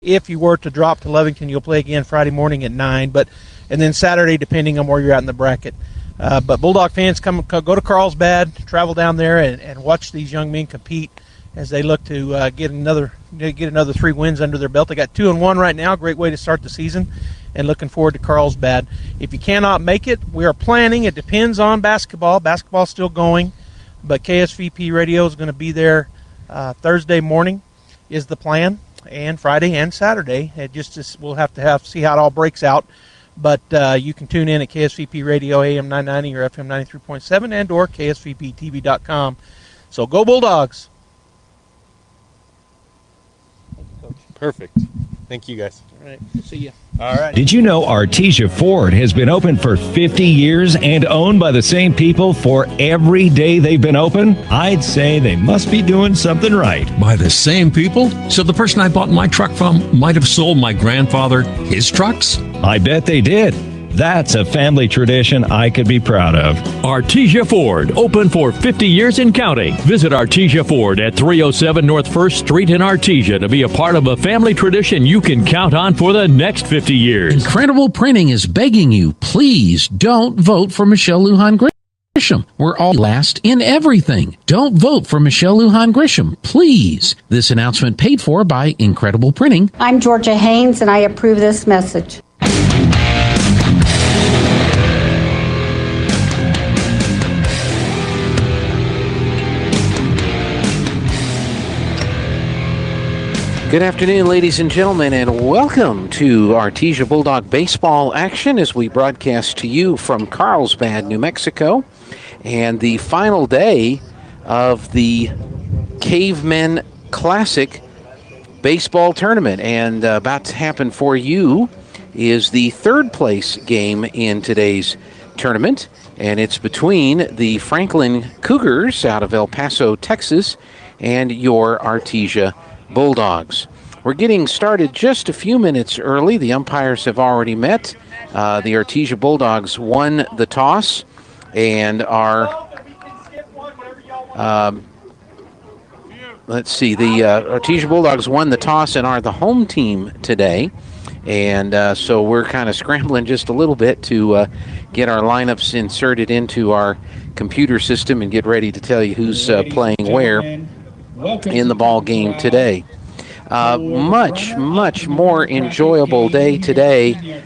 If you were to drop to Lovington, you'll play again Friday morning at 9, and then Saturday, depending on where you're at in the bracket. But Bulldog fans, go to Carlsbad, travel down there, and watch these young men compete as they look to get another 3 wins under their belt. They got 2-1 right now. Great way to start the season, and looking forward to Carlsbad. If you cannot make it, we are planning. It depends on basketball. Basketball's still going, but KSVP Radio is going to be there Thursday morning is the plan, and Friday and Saturday. We'll have to see how it all breaks out. But you can tune in at KSVP Radio AM 990 or FM 93.7 and or KSVPTV.com. So go Bulldogs. Perfect. Thank you, guys. All right. See you. All right. Did you know Artesia Ford has been open for 50 years and owned by the same people for every day they've been open? I'd say they must be doing something right. By the same people? So the person I bought my truck from might have sold my grandfather his trucks? I bet they did. That's a family tradition I could be proud of. Artesia Ford, open for 50 years and counting. Visit Artesia Ford at 307 North 1st Street in Artesia to be a part of a family tradition you can count on for the next 50 years. Incredible Printing is begging you, please don't vote for Michelle Lujan Grisham. We're all last in everything. Don't vote for Michelle Lujan Grisham, please. This announcement paid for by Incredible Printing. I'm Georgia Haynes, and I approve this message. Good afternoon, ladies and gentlemen, and welcome to Artesia Bulldog baseball action as we broadcast to you from Carlsbad, New Mexico, and the final day of the Cavemen Classic baseball tournament. And about to happen for you is the third place game in today's tournament, and it's between the Franklin Cougars out of El Paso, Texas, and your Artesia Bulldogs. We're getting started just a few minutes early. The umpires have already met. The Artesia Bulldogs won the toss and are, the Artesia Bulldogs won the toss and are the home team today. And so we're kind of scrambling just a little bit to get our lineups inserted into our computer system and get ready to tell you who's playing where in the ball game today. Much more enjoyable day today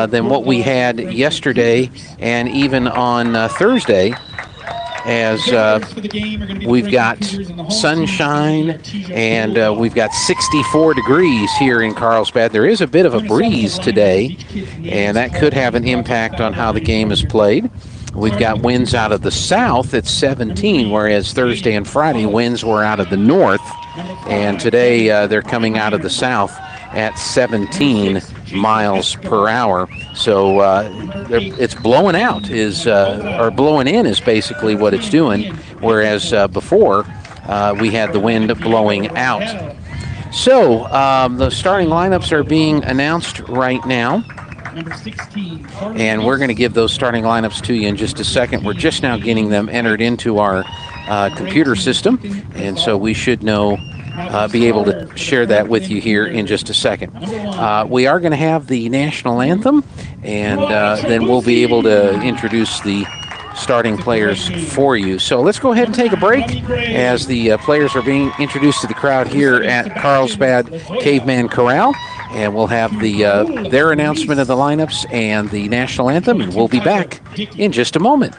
than what we had yesterday and even on Thursday, as we've got sunshine and we've got 64 degrees here in Carlsbad. There is a bit of a breeze today, and that could have an impact on how the game is played. We've got winds out of the south at 17, whereas Thursday and Friday winds were out of the north, and today they're coming out of the south at 17 miles per hour. So it's blowing out or blowing in is basically what it's doing, whereas before we had the wind blowing out. So the starting lineups are being announced right now. And we're going to give those starting lineups to you in just a second. We're just now getting them entered into our computer system, and so we should be able to share that with you here in just a second. We are going to have the national anthem, and then we'll be able to introduce the starting players for you. So let's go ahead and take a break as the players are being introduced to the crowd here at Carlsbad Caveman Corral. And we'll have their announcement of the lineups and the national anthem, and we'll be back in just a moment.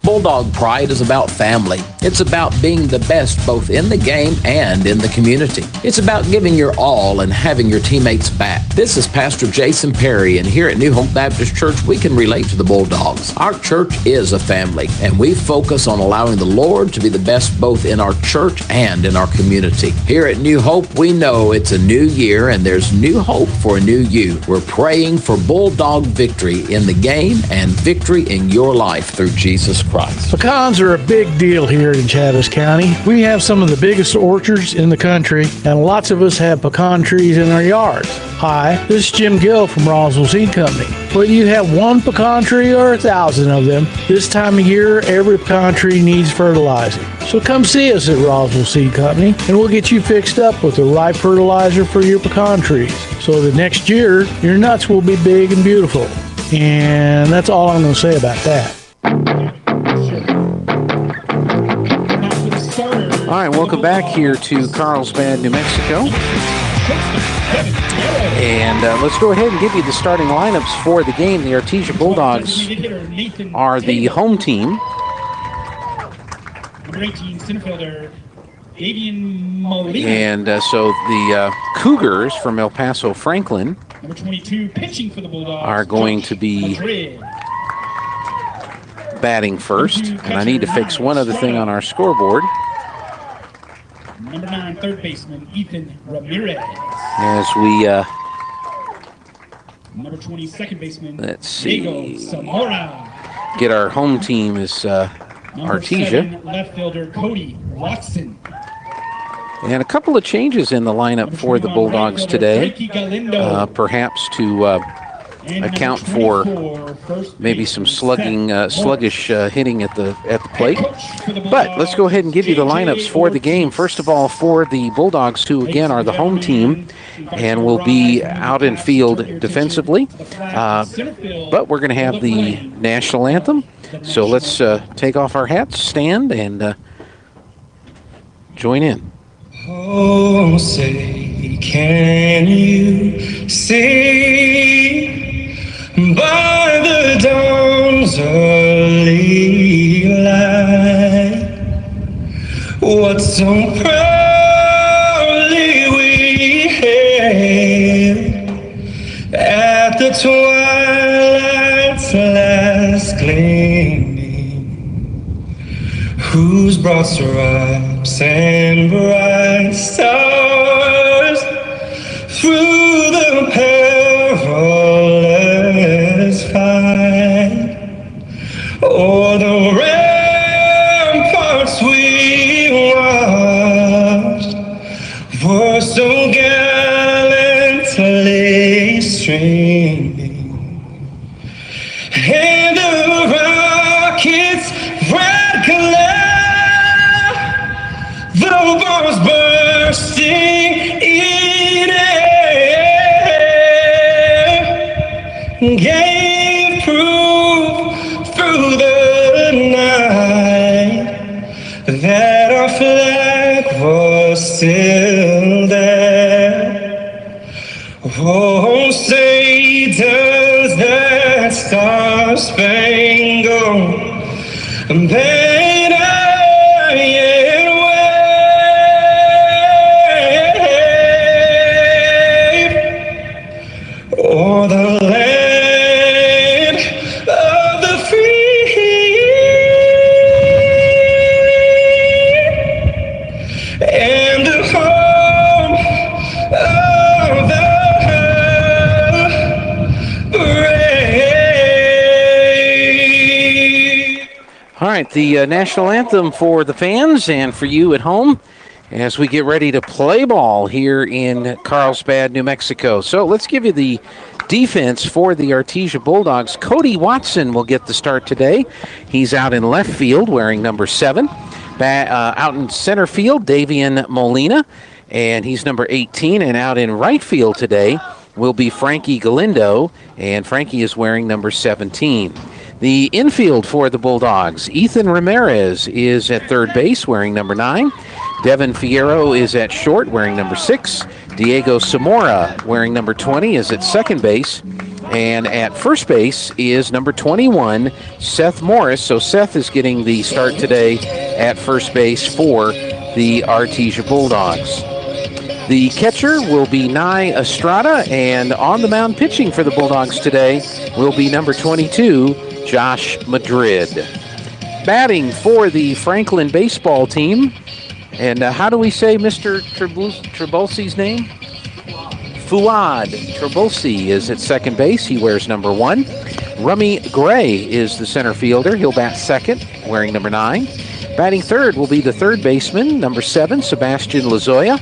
Bulldog Pride is about family. It's about being the best both in the game and in the community. It's about giving your all and having your teammates back. This is Pastor Jason Perry, and here at New Hope Baptist Church, we can relate to the Bulldogs. Our church is a family, and we focus on allowing the Lord to be the best both in our church and in our community. Here at New Hope, we know it's a new year, and there's new hope for a new you. We're praying for Bulldog victory in the game and victory in your life through Jesus Christ. Pecans are a big deal here in Chaves County. We have some of the biggest orchards in the country, and lots of us have pecan trees in our yards. Hi, this is Jim Gill from Roswell Seed Company. Whether you have one pecan tree or 1,000 of them, this time of year, every pecan tree needs fertilizing. So come see us at Roswell Seed Company, and we'll get you fixed up with the right fertilizer for your pecan trees. So that next year, your nuts will be big and beautiful. And that's all I'm going to say about that. All right, welcome back here to Carlsbad, New Mexico. And let's go ahead and give you the starting lineups for the game. The Artesia Bulldogs are the home team. Number 18, center fielder, Molina. And so the Cougars from El Paso, Franklin, Number 22, pitching for the Bulldogs, are going to be batting first. And I need to fix one other thing on our scoreboard. Number 9, third baseman, Ethan Ramirez. As we Number 20, second baseman, let's see, Diego Zamora. get our home team is Number Artesia. 7, left fielder, Cody Watson. And a couple of changes in the lineup for the Bulldogs today, perhaps to account for maybe some sluggish hitting at the plate. But let's go ahead and give you the lineups for the game. First of all, for the Bulldogs, who again are the home team and will be out in field defensively. But we're going to have the national anthem. So let's take off our hats, stand, and join in. Oh, say, can you see by the dawn's early light what so proudly we hailed at the twilight's last gleaming, whose broad stripes and bright stars through the perilous fight o'er the ramparts we watched were so gallantly streaming, and the rockets' red glare, the bombs bursting in air, gave proof through the night that our flag was still there. Oh, say does that star-spangled banner yet wave o'er the land of the free and the home of the brave. All right, the national anthem for the fans and for you at home as we get ready to play ball here in Carlsbad, New Mexico. So let's give you the defense for the Artesia Bulldogs. Cody Watson will get the start today. He's out in left field wearing number 7. Out in center field, Davian Molina, and he's number 18. And out in right field today will be Frankie Galindo, and Frankie is wearing number 17. The infield for the Bulldogs, Ethan Ramirez is at third base wearing number 9. Devin Fierro is at short wearing number 6. Diego Zamora wearing number 20 is at second base. And at first base is number 21, Seth Morris. So Seth is getting the start today at first base for the Artesia Bulldogs. The catcher will be Nye Estrada, and on the mound pitching for the Bulldogs today will be number 22, Josh Madrid. Batting for the Franklin baseball team, and how do we say Mr. Trabolsi's name? Fuad Trabolsi is at second base. He wears number 1. Rummy Gray is the center fielder. He'll bat second, wearing number 9. Batting third will be the third baseman, number 7, Sebastian Lozoya.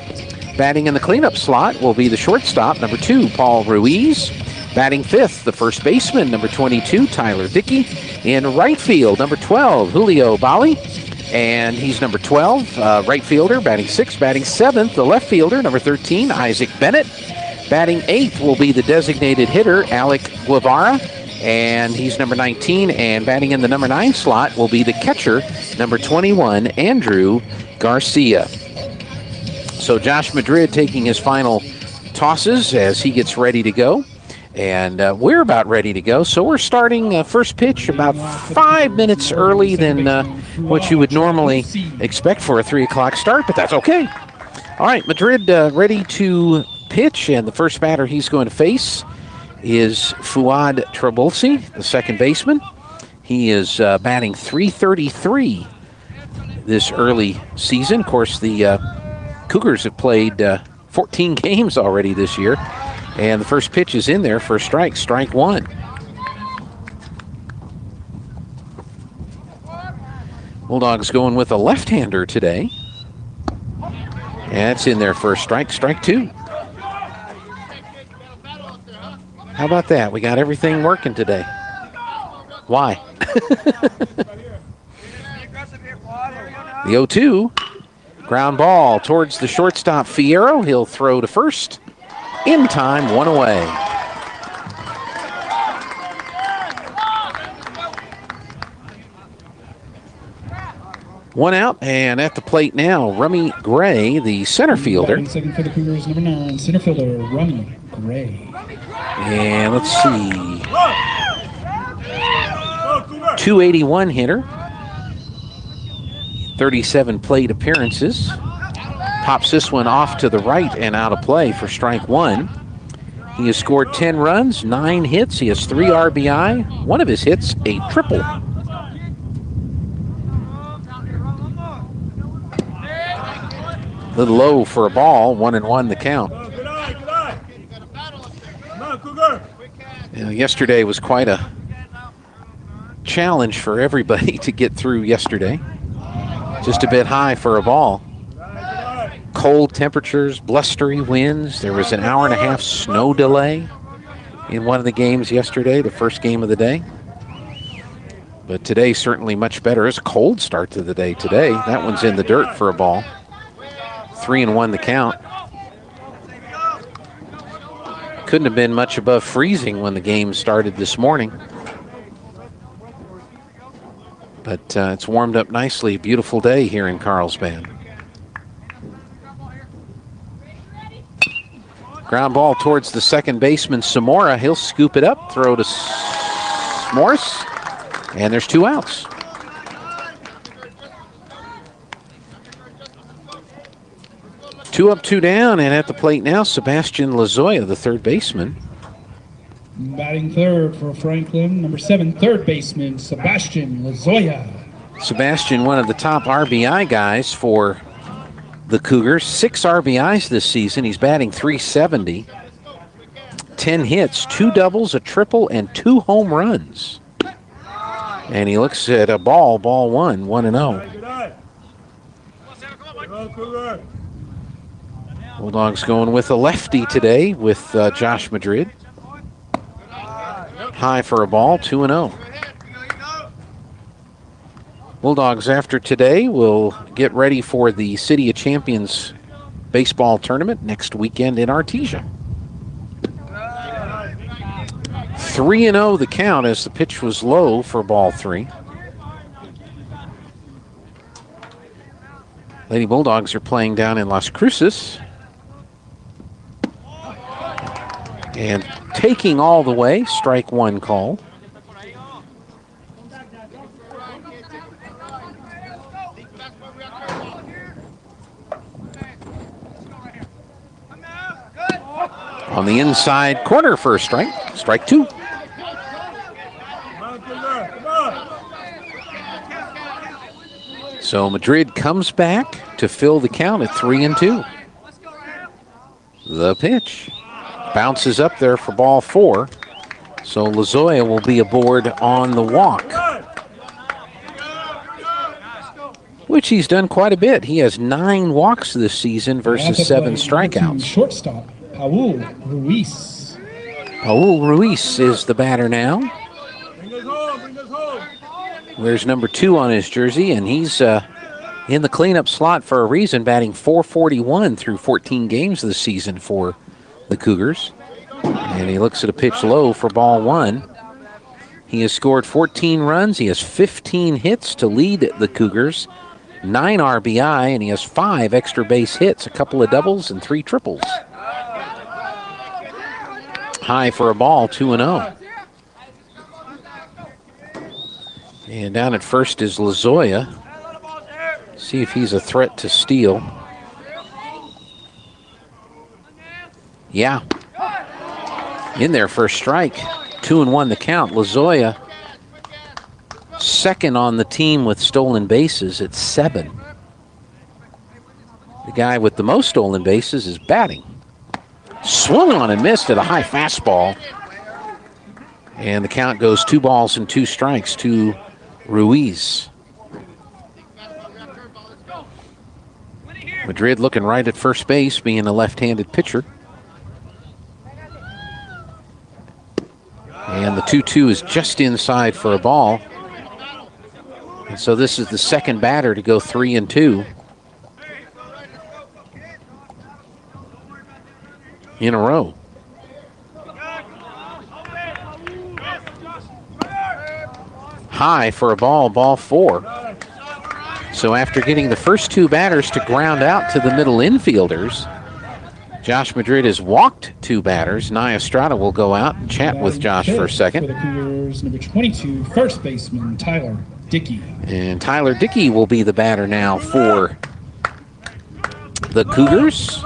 Batting in the cleanup slot will be the shortstop, number 2, Paul Ruiz. Batting fifth, the first baseman, number 22, Tyler Dickey. In right field, number 12, Julio Bali. and he's number 12, right fielder, batting 6th. Batting 7th, the left fielder, number 13, Isaac Bennett. Batting 8th will be the designated hitter, Alec Guevara, and he's number 19. And batting in the number 9 slot will be the catcher, number 21, Andrew Garcia. So Josh Madrid taking his final tosses as he gets ready to go. And we're about ready to go. So we're starting first pitch about 5 minutes early than what you would normally expect for a 3 o'clock start, but that's okay. All right, Madrid ready to pitch, and the first batter he's going to face is Fuad Trabulsi, the second baseman. He is batting .333 this early season. Of course, the Cougars have played 14 games already this year. And the first pitch is in there for a strike, strike one. Bulldogs going with a left-hander today. And it's in there for a strike, strike two. How about that? We got everything working today. Why? The 0-2. Ground ball towards the shortstop, Fierro. He'll throw to first. In time, one away. One out, and at the plate now, Rummy Gray, the center fielder. Batting second for the Cougars, number 9, center fielder, Rummy Gray. And let's see. 281 hitter. 37 plate appearances. Pops this one off to the right and out of play for strike one. He has scored 10 runs, 9 hits. He has 3 RBI. One of his hits, a triple. Little low for a ball, 1-1 the count. Yesterday was quite a challenge for everybody to get through yesterday. Just a bit high for a ball. Cold temperatures, blustery winds. There was an hour-and-a-half snow delay in one of the games yesterday, the first game of the day. But today certainly much better. It's a cold start to the day today. That one's in the dirt for a ball. 3-1 the count. Couldn't have been much above freezing when the game started this morning. But it's warmed up nicely. Beautiful day here in Carlsbad. Ground ball towards the second baseman, Samora. He'll scoop it up, throw to Morris, and there's 2 outs. Two up, 2 down, and at the plate now, Sebastian Lazoya, the third baseman. Batting third for Franklin, number 7, third baseman, Sebastian Lazoya. Sebastian, one of the top RBI guys for the Cougars. 6 RBIs this season. He's batting .370. 10 hits, 2 doubles, a triple, and 2 home runs. And he looks at a ball 1, 1-0. Bulldogs going with a lefty today with Josh Madrid. High for a ball, 2-0. Bulldogs after today will get ready for the City of Champions baseball tournament next weekend in Artesia. 3-0 the count as the pitch was low for ball 3. Lady Bulldogs are playing down in Las Cruces. And taking all the way, strike one call. On the inside corner for a strike, strike two. So Madrid comes back to fill the count at 3-2. The pitch. Bounces up there for ball 4. So Lazoya will be aboard on the walk, which he's done quite a bit. He has 9 walks this season versus 7 strikeouts. Shortstop, Paul Ruiz. Paul Ruiz is the batter now. There's number 2 on his jersey, and he's in the cleanup slot for a reason, batting .441 through 14 games this season for the Cougars. And he looks at a pitch low for ball one. He has scored 14 runs. He has 15 hits to lead the Cougars, 9 RBI, and he has 5 extra base hits, a couple of doubles and 3 triples. High for a ball, 2-0. And down at first is Lazoya. See if he's a threat to steal. Yeah. In there for a strike. 2-1 the count. Lazoya second on the team with stolen bases at 7. The guy with the most stolen bases is batting. Swung on and missed at a high fastball. And the count goes 2 balls and 2 strikes to Ruiz. Madrid looking right at first base, being a left-handed pitcher. And the 2-2 is just inside for a ball. And so this is the second batter to go 3-2 in a row. High for a ball, ball 4. So after getting the first 2 batters to ground out to the middle infielders, Josh Madrid has walked 2 batters. Nia Estrada will go out and chat with Josh for a second. For the Cougars, number 22, first baseman Tyler Dickey. And Tyler Dickey will be the batter now for the Cougars.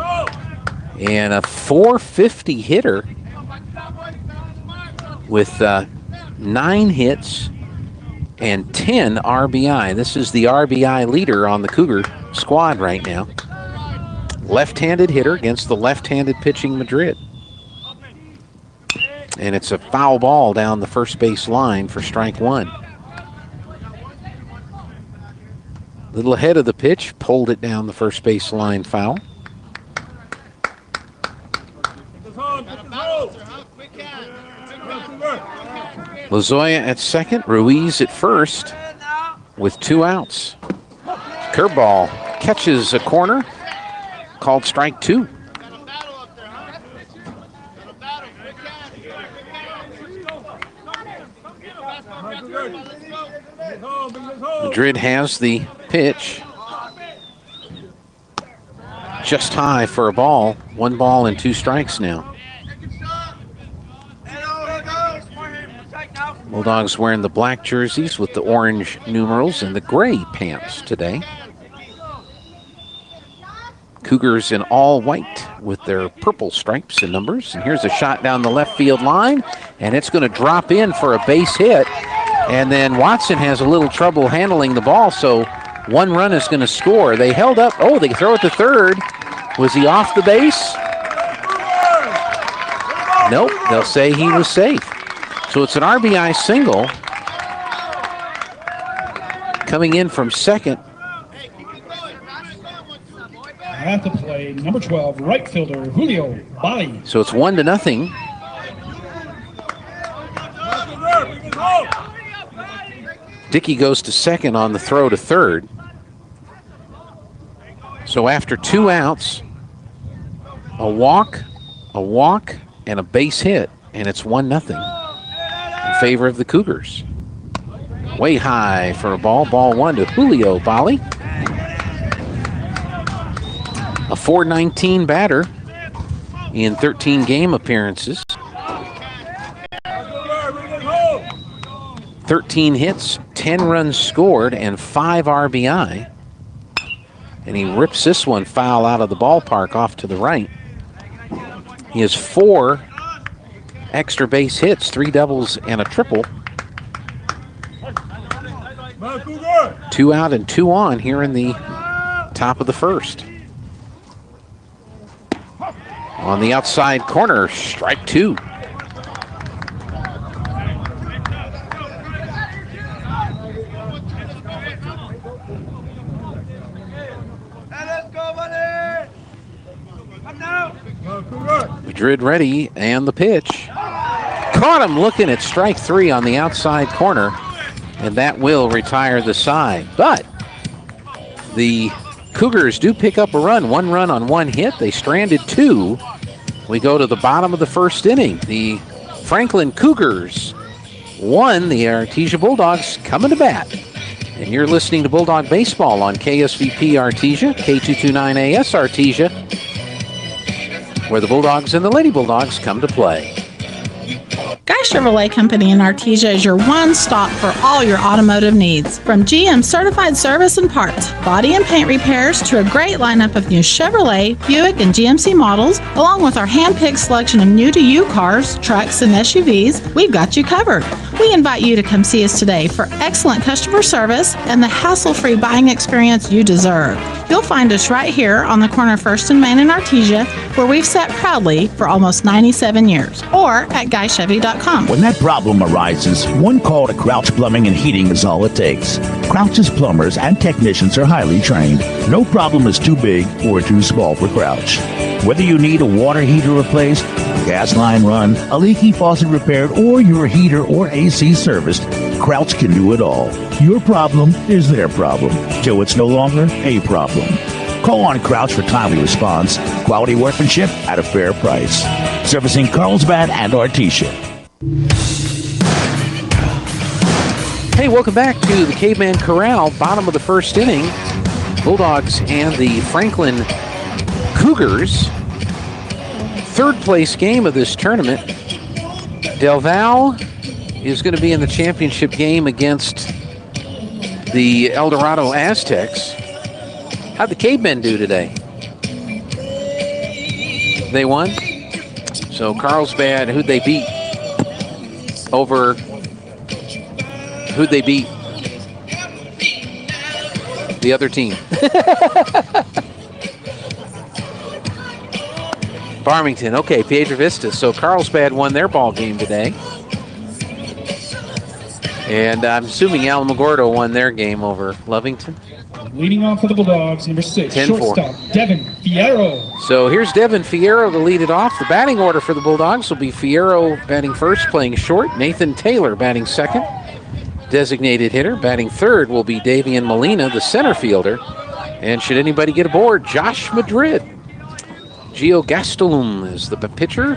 And a .450 hitter with 9 hits and 10 RBI. This is the RBI leader on the Cougar squad right now. Left-handed hitter against the left-handed pitching Madrid. And it's a foul ball down the first base line for strike 1. Little ahead of the pitch, pulled it down the first base line, foul. Lazoya at second, Ruiz at first with 2 outs. Curveball catches a corner, called strike 2. Madrid has the pitch. Just high for a ball. 1 ball and 2 strikes now. Bulldogs wearing the black jerseys with the orange numerals and the gray pants today. Cougars in all white with their purple stripes and numbers. And here's a shot down the left field line, and it's going to drop in for a base hit. And then Watson has a little trouble handling the ball, so 1 run is going to score. They held up. Oh, they throw it to third. Was he off the base? Nope, they'll say he was safe. So it's an RBI single. Coming in from second. At the plate, number 12, right fielder Julio Bali. So it's 1-0. Dickey goes to second on the throw to third. So after 2 outs, a walk, and a base hit, and it's 1-0 in favor of the Cougars. Way high for a ball, ball 1 to Julio Bali. A .419 batter in 13 game appearances. 13 hits, 10 runs scored, and 5 RBI. And he rips this one foul out of the ballpark off to the right. He has 4 extra base hits, 3 doubles and a triple. 2 out and 2 on here in the top of the first. On the outside corner, strike 2. Madrid ready, and the pitch. Caught him looking at strike 3 on the outside corner, and that will retire the side. But The Cougars do pick up a run. 1 run on 1 hit. They stranded 2. We go to the bottom of the first inning. The Franklin Cougars won. The Artesia Bulldogs coming to bat. And you're listening to Bulldog Baseball on KSVP Artesia, K229AS Artesia, where the Bulldogs and the Lady Bulldogs come to play. Guy Chevrolet Company in Artesia is your one-stop for all your automotive needs. From GM certified service and parts, body and paint repairs, to a great lineup of new Chevrolet, Buick, and GMC models, along with our hand-picked selection of new-to-you cars, trucks, and SUVs, we've got you covered. We invite you to come see us today for excellent customer service and the hassle-free buying experience you deserve. You'll find us right here on the corner of 1st and Main in Artesia, where we've sat proudly for almost 97 years, or at GuyChevy.com. When that problem arises, one call to Crouch Plumbing and Heating is all it takes. Crouch's plumbers and technicians are highly trained. No problem is too big or too small for Crouch. Whether you need a water heater replaced, a gas line run, a leaky faucet repaired, or your heater or AC serviced, Crouch can do it all. Your problem is their problem, till it's no longer a problem. Call on Crouch for timely response, quality workmanship at a fair price. Servicing Carlsbad and Artesia. Hey, welcome back to the Cavemen Corral, bottom of the first inning. Bulldogs and the Franklin Cougars. Third place game of this tournament. Del Val is going to be in the championship game against the El Dorado Aztecs. How'd the Cavemen do today? They won. So Carlsbad, who'd they beat? Who'd they beat? The other team. Farmington. Okay, Piedra Vista. So Carlsbad won their ball game today. And I'm assuming Alamogordo won their game over Lovington. Leading off for the Bulldogs, number 6, 10-4. shortstop, Devin Fierro. So here's Devin Fierro to lead it off. The batting order for the Bulldogs will be Fierro batting first, playing short. Nathan Taylor batting second. Designated hitter. Batting third will be Davian Molina, the center fielder. And should anybody get aboard, Josh Madrid. Gio Gastelum is the pitcher.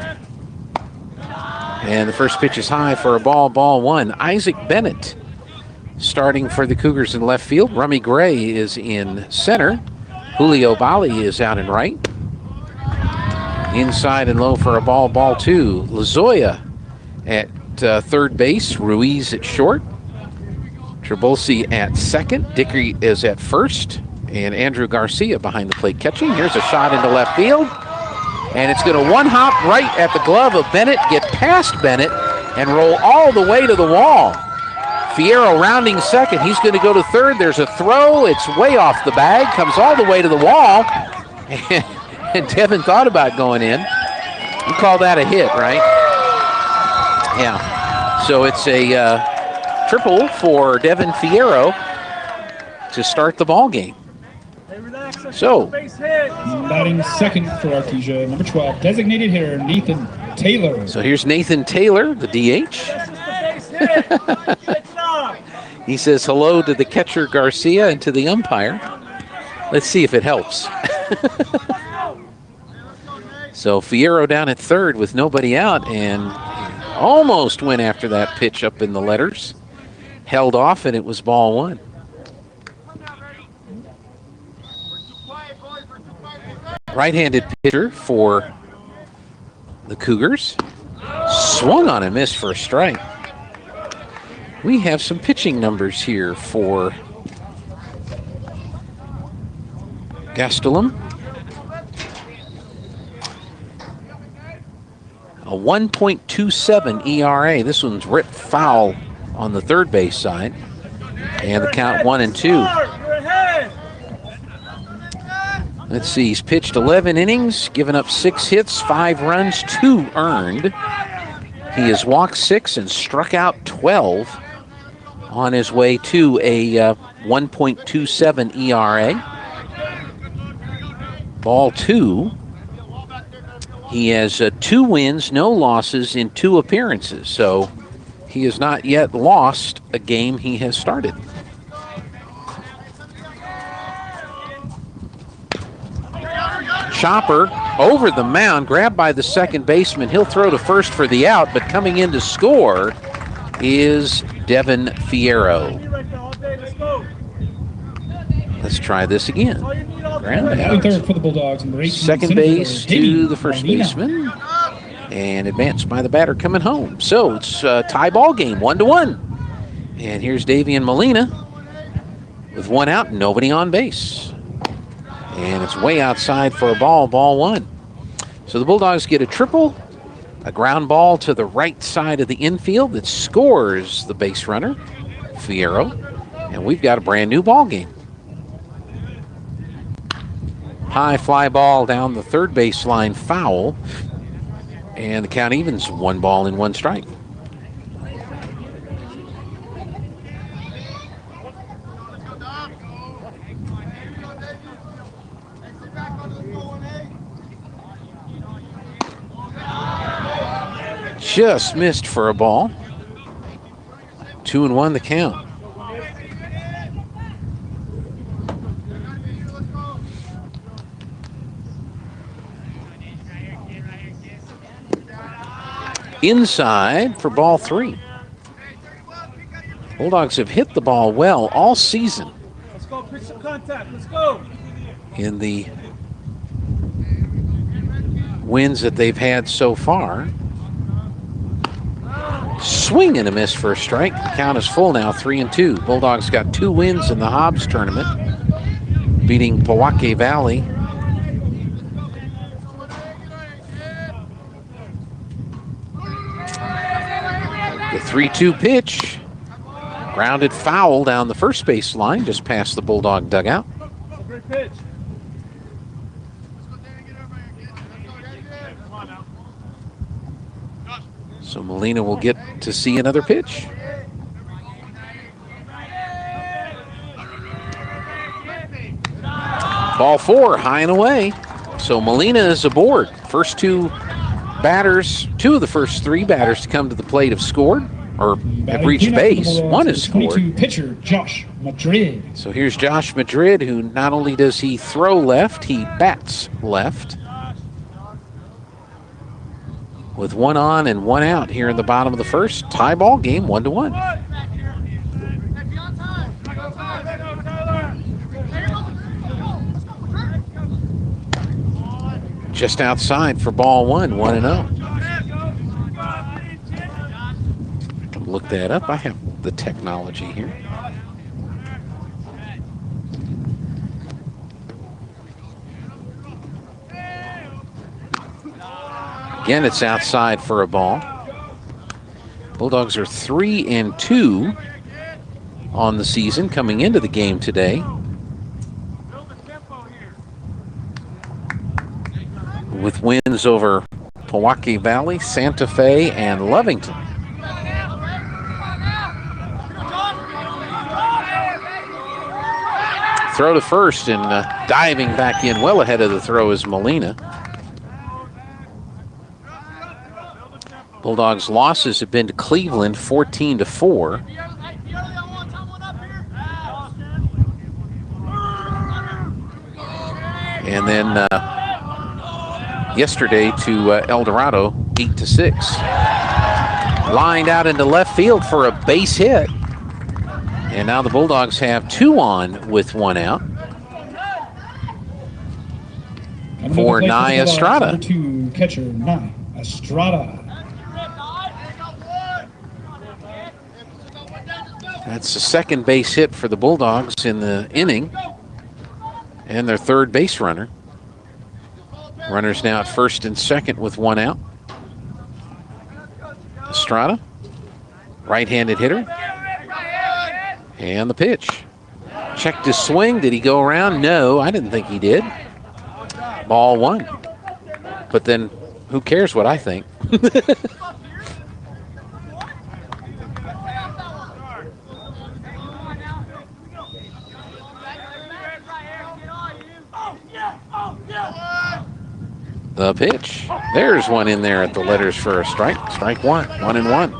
And the first pitch is high for a ball 1. Isaac Bennett starting for the Cougars in left field. Rummy Gray is in center. Julio Bali is out in right. Inside and low for a ball 2. Lazoya at third base. Ruiz at short. Trabulsi at second. Dickery is at first. And Andrew Garcia behind the plate catching. Here's a shot into left field. And it's going to one-hop right at the glove of Bennett, get past Bennett, and roll all the way to the wall. Fierro rounding second. He's going to go to third. There's a throw. It's way off the bag. Comes all the way to the wall. And Devin thought about going in. You call that a hit, right? Yeah. So it's a triple for Devin Fierro to start the ball game. So, batting second for Artesia, number 12, designated hitter, Nathan Taylor. So here's Nathan Taylor, the DH. He says hello to the catcher Garcia and to the umpire. Let's see if it helps. So Fierro down at third with nobody out, and almost went after that pitch up in the letters. Held off, and it was ball 1. Right-handed pitcher for the Cougars. Swung on and missed for a strike. We have some pitching numbers here for Gastelum. A 1.27 ERA. This one's ripped foul on the third base side. And the count 1-2. Let's see, he's pitched 11 innings, given up 6 hits, 5 runs, 2 earned. He has walked 6 and struck out 12 on his way to a 1.27 ERA. Ball 2. He has 2 wins, no losses in 2 appearances, so he has not yet lost a game he has started. chopper over the mound, grabbed by the second baseman. He'll throw to first for the out, but coming in to score is Devin Fierro. Let's try this again. Ground out. Third for the Bulldogs, number 18, Second base to the first baseman. And advanced by the batter coming home. So it's a tie ball game, 1-1. And here's Davian Molina with one out, nobody on base. And it's way outside for a ball 1. So the Bulldogs get a triple, a ground ball to the right side of the infield that scores the base runner, Fierro. And we've got a brand new ball game. High fly ball down the third baseline, foul. And the count evens 1 ball and 1 strike. Just missed for a ball. 2-1 the count. Inside for ball 3. Bulldogs have hit the ball well all season. Let's go, pick some contact. Let's go. In the wins that they've had so far. Swing and a miss for a strike. The count is full now, 3-2. Bulldogs got 2 wins in the Hobbs tournament, beating Pojoaque Valley. The 3-2 pitch, grounded foul down the first base line, just past the Bulldog dugout. Great pitch. So Molina will get to see another pitch. Ball 4, high and away. So Molina is aboard. First 2 batters, 2 of the first 3 batters to come to the plate have scored, or have reached base. 1 has scored. 22 pitcher Josh Madrid. So here's Josh Madrid, who not only does he throw left, he bats left. With 1 on and 1 out here in the bottom of the first. Tie ball game, 1-1. Just outside for ball 1, 1-0. Look that up. I have the technology here. Again, it's outside for a ball. Bulldogs are 3-2 on the season coming into the game today. With wins over Pojoaque Valley, Santa Fe, and Lovington. Throw to first, and diving back in well ahead of the throw is Molina. Bulldogs' losses have been to Cleveland, 14-4. And then yesterday to El Dorado, 8-6. Lined out into left field for a base hit. And now the Bulldogs have 2 on with 1 out. For Nye Estrada. Number 2 catcher Nye Estrada. That's the second base hit for the Bulldogs in the inning. And their third base runner. Runners now at first and second with 1 out. Estrada, right-handed hitter. And the pitch. Checked his swing. Did he go around? No, I didn't think he did. Ball 1. But then who cares what I think? The pitch. There's one in there at the letters for a strike. Strike 1. 1-1.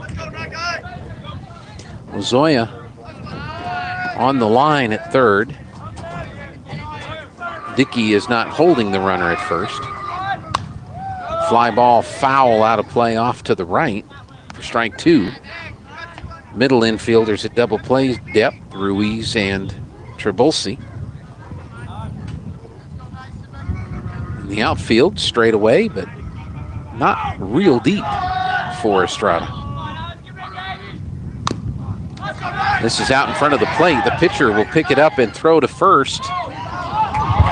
Lozoya on the line at third. Dickey is not holding the runner at first. Fly ball foul out of play off to the right for strike 2. Middle infielders at double play depth, Ruiz and Trabulsi. In the outfield, straight away, but not real deep for Estrada. This is out in front of the plate. The pitcher will pick it up and throw to first.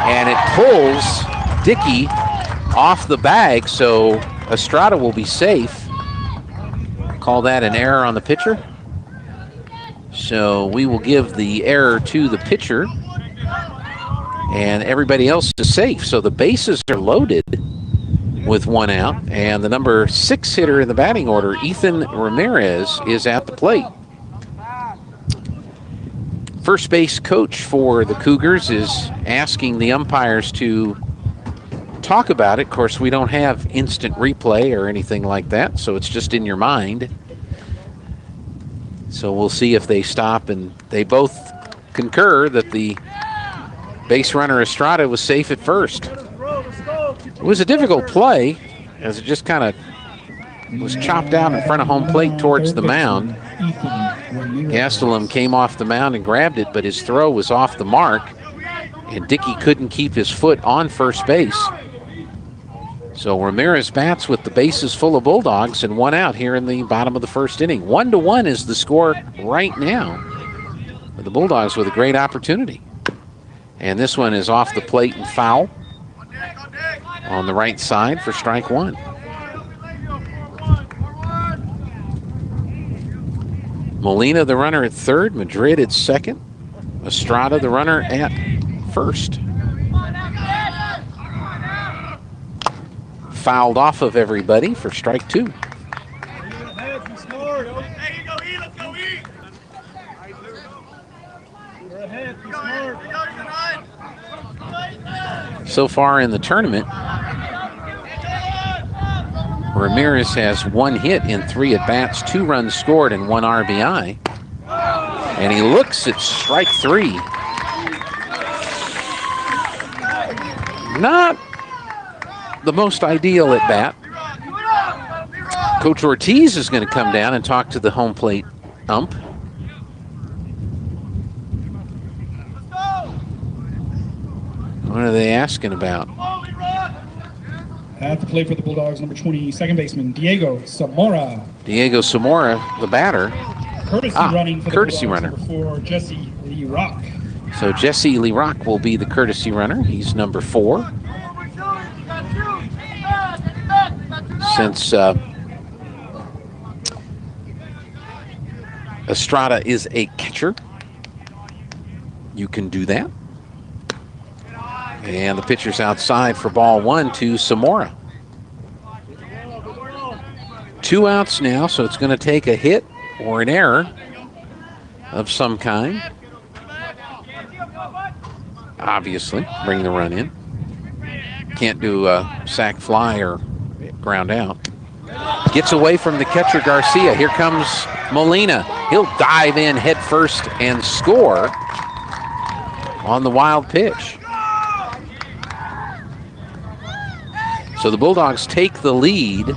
And it pulls Dickey off the bag, so Estrada will be safe. Call that an error on the pitcher. So we will give the error to the pitcher. And everybody else is safe. So the bases are loaded with 1 out. And the number 6 hitter in the batting order, Ethan Ramirez, is at the plate. First base coach for the Cougars is asking the umpires to talk about it. Of course, we don't have instant replay or anything like that, so it's just in your mind. So we'll see if they stop, and they both concur that the base runner Estrada was safe at first. It was a difficult play as it just kind of was chopped out in front of home plate towards the mound. Gastelum came off the mound and grabbed it, but his throw was off the mark, and Dickey couldn't keep his foot on first base. So Ramirez bats with the bases full of Bulldogs and 1 out here in the bottom of the first inning. 1-1 is the score right now, but the Bulldogs with a great opportunity. And this one is off the plate and foul on the right side for strike 1. Molina, the runner at third. Madrid at second. Estrada, the runner at first. Fouled off of everybody for strike 2. So far in the tournament, Ramirez has 1 hit in 3 at-bats, 2 runs scored, and 1 RBI. And he looks at strike 3. Not the most ideal at-bat. Coach Ortiz is going to come down and talk to the home plate ump. What are they asking about? At the plate for the Bulldogs, number 20, second baseman, Diego Zamora. Diego Zamora, the batter. Courtesy running for the courtesy Bulldogs, runner. number 4, Jesse Lee Rock. So Jesse Lee Rock will be the courtesy runner. He's number 4. Since Estrada is a catcher, you can do that. And the pitcher's outside for ball 1 to Zamora. 2 outs now, so it's going to take a hit or an error of some kind. Obviously, bring the run in. Can't do a sac fly or ground out. Gets away from the catcher Garcia. Here comes Molina. He'll dive in head first and score on the wild pitch. So the Bulldogs take the lead.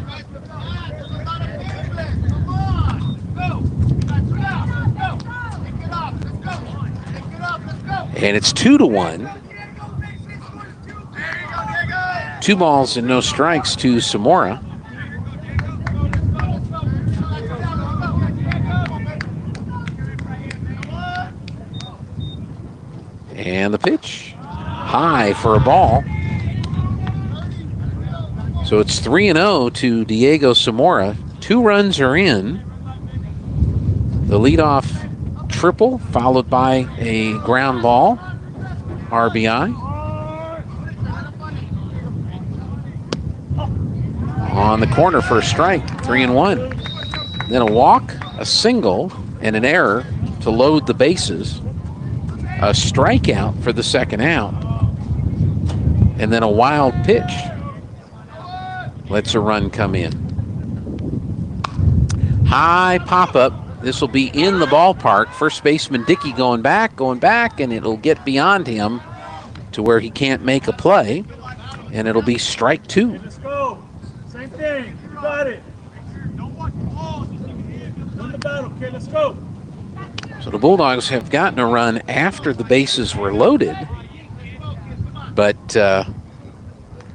And it's 2-1. 2 balls and no strikes to Zamora. And the pitch, high for a ball. So it's 3-0 to Diego Zamora. 2 runs are in. The leadoff triple, followed by a ground ball, RBI. On the corner for a strike, 3-1. Then a walk, a single, and an error to load the bases. A strikeout for the second out. And then a wild pitch lets a run come in. High pop-up. This will be in the ballpark. First baseman Dickey going back, and it'll get beyond him to where he can't make a play, and it'll be strike 2. Let's go. Same thing. You got it. Win the battle, kid. Let's go. So the Bulldogs have gotten a run after the bases were loaded, but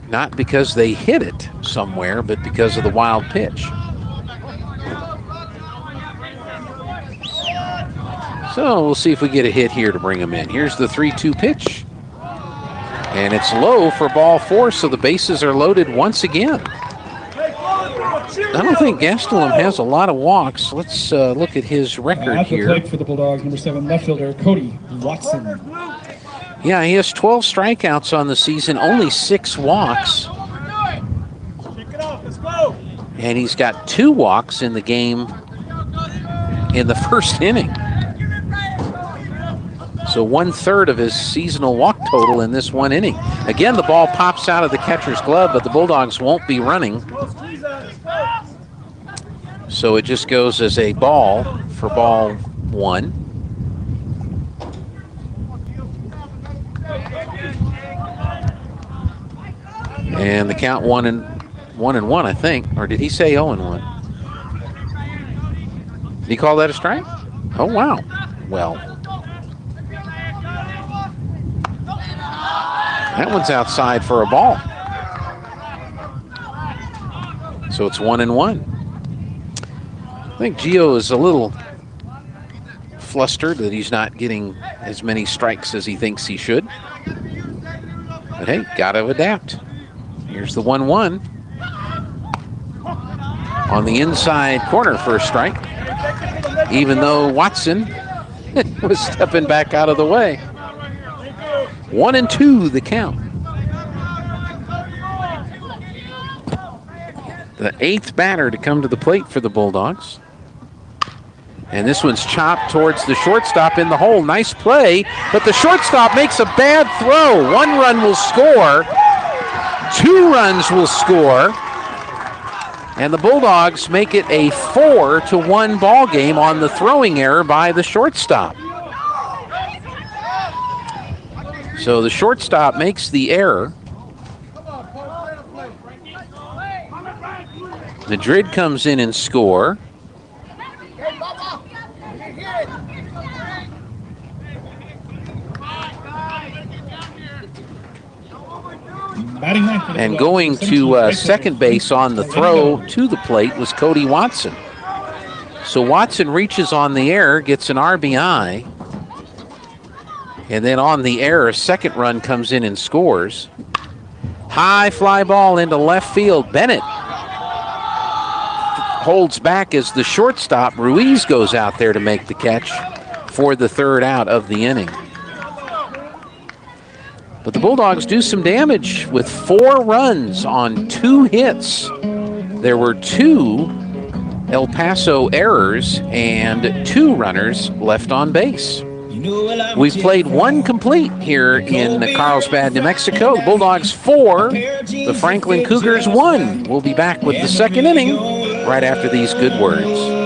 not because they hit it somewhere, but because of the wild pitch. So we'll see if we get a hit here to bring him in. Here's the 3-2 pitch. And it's low for ball 4, so the bases are loaded once again. I don't think Gastelum has a lot of walks. Let's look at his record At the here. plate for the Bulldogs, number 7 left fielder Cody Watson. Yeah, he has 12 strikeouts on the season, only 6 walks. And he's got 2 walks in the game in the first inning. So 1/3 of his seasonal walk total in this one inning. Again, the ball pops out of the catcher's glove, but the Bulldogs won't be running. So it just goes as a ball for ball 1. And the count 1-1, I think. Or did he say 0-1? Did he call that a strike? Oh, wow. Well, that one's outside for a ball. So it's 1-1. I think Gio is a little flustered that he's not getting as many strikes as he thinks he should. But hey, gotta adapt. Here's the 1-1. On the inside corner for a strike. Even though Watson was stepping back out of the way. 1-2 the count. The 8th batter to come to the plate for the Bulldogs. And this one's chopped towards the shortstop in the hole. Nice play, but the shortstop makes a bad throw. 1 run will score. 2 runs will score. And the Bulldogs make it a 4-1 ball game on the throwing error by the shortstop. So the shortstop makes the error. Madrid comes in and score. And going to second base on the throw to the plate was Cody Watson. So Watson reaches on the air, gets an RBI. And then on the air, a second run comes in and scores. High fly ball into left field. Bennett holds back as the shortstop. Ruiz goes out there to make the catch for the 3rd out of the inning. But the Bulldogs do some damage with 4 runs on 2 hits. There were 2 El Paso errors and 2 runners left on base. We've played 1 complete here in Carlsbad, New Mexico. The Bulldogs 4, the Franklin Cougars 1. We'll be back with the 2nd inning right after these good words.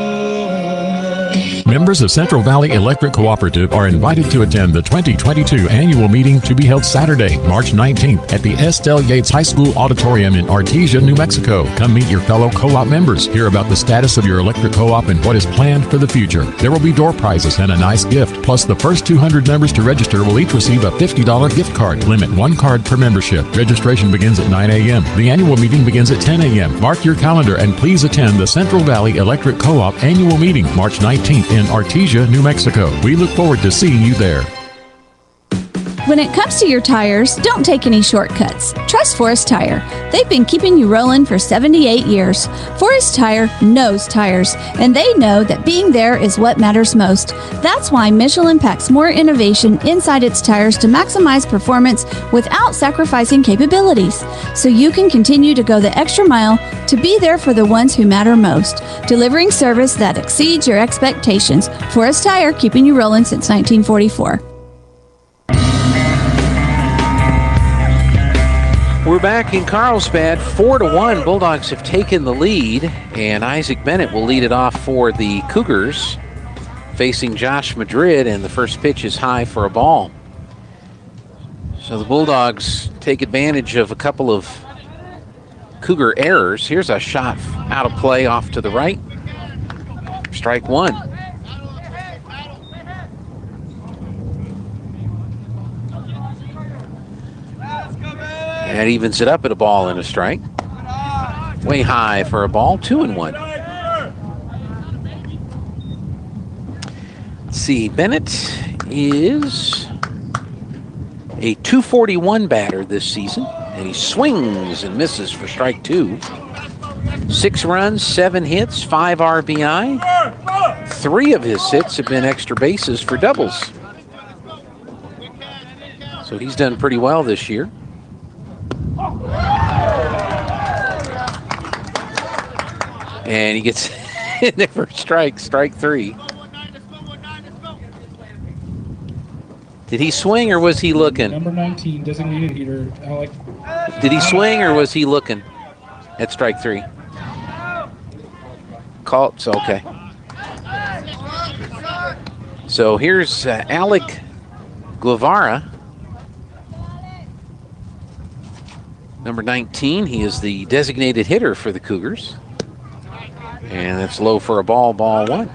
Members of Central Valley Electric Cooperative are invited to attend the 2022 annual meeting to be held Saturday, March 19th at the Estelle Yates High School Auditorium in Artesia, New Mexico. Come meet your fellow co-op members, hear about the status of your electric co-op and what is planned for the future. There will be door prizes and a nice gift. Plus, the first 200 members to register will each receive a $50 gift card. Limit 1 card per membership. Registration begins at 9 a.m. The annual meeting begins at 10 a.m. Mark your calendar and please attend the Central Valley Electric Co-op annual meeting, March 19th in Artesia, New Mexico. We look forward to seeing you there. When it comes to your tires, don't take any shortcuts. Trust Forest Tire. They've been keeping you rolling for 78 years. Forest Tire knows tires, and they know that being there is what matters most. That's why Michelin packs more innovation inside its tires to maximize performance without sacrificing capabilities, so you can continue to go the extra mile to be there for the ones who matter most, delivering service that exceeds your expectations. Forest Tire, keeping you rolling since 1944. We're back in Carlsbad, 4-1. Bulldogs have taken the lead, and Isaac Bennett will lead it off for the Cougars, facing Josh Madrid, and the first pitch is high for a ball. So the Bulldogs take advantage of a couple of Cougar errors. Here's a shot out of play off to the right. Strike one. That evens it up at a ball and a strike. Way high for a ball, 2-1. Let's see, Bennett is a .241 batter this season, and he swings and misses for strike two. 6 runs, 7 hits, 5 RBI. 3 of his hits have been extra bases for doubles. So he's done pretty well this year. And he gets in there for strike 3. Did he swing or was he looking? Number 19, designated hitter, Alec. Did he swing or was he looking at strike 3? Call it, okay. So here's Alec Guevara. Number 19, he is the designated hitter for the Cougars. And that's low for a ball, ball one.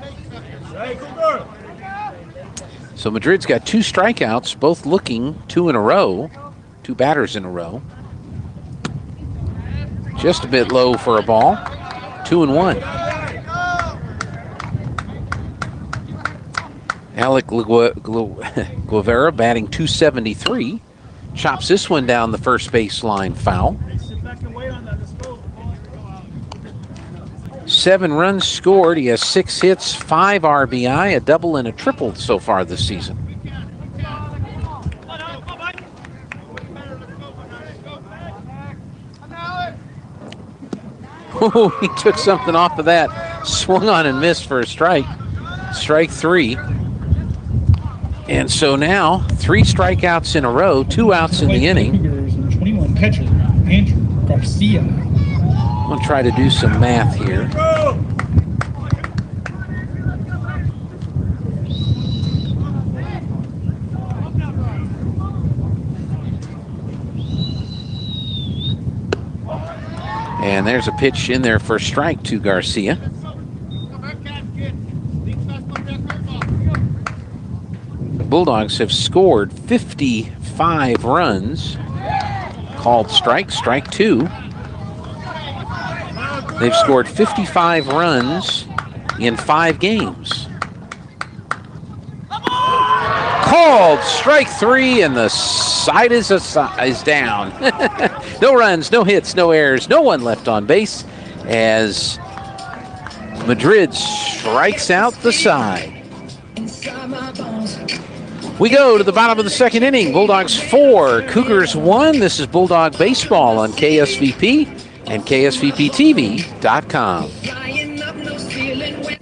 So Madrid's got 2 strikeouts, both looking 2 in a row, 2 batters in a row. Just a bit low for a ball, 2-1. Alec Guevara batting .273. Chops this one down the first baseline foul. 7 runs scored. He has 6 hits, 5 RBI, a double and a triple so far this season. Oh, he took something off of that. Swung on and missed for a strike. Strike 3. And so now 3 strikeouts in a row, 2 outs in the inning. 21 catcher, Andrew Garcia. I'm going to try to do some math here. And there's a pitch in there for a strike to Garcia. The Bulldogs have scored 55 runs. Called strike 2. They've scored 55 runs in 5 games. Called strike 3, and the side is down. No runs, no hits, no errors, no one left on base as Madrid strikes out the side. We go to the bottom of the second inning. Bulldogs 4, Cougars 1. This is Bulldog Baseball on KSVP and KSVPTV.com.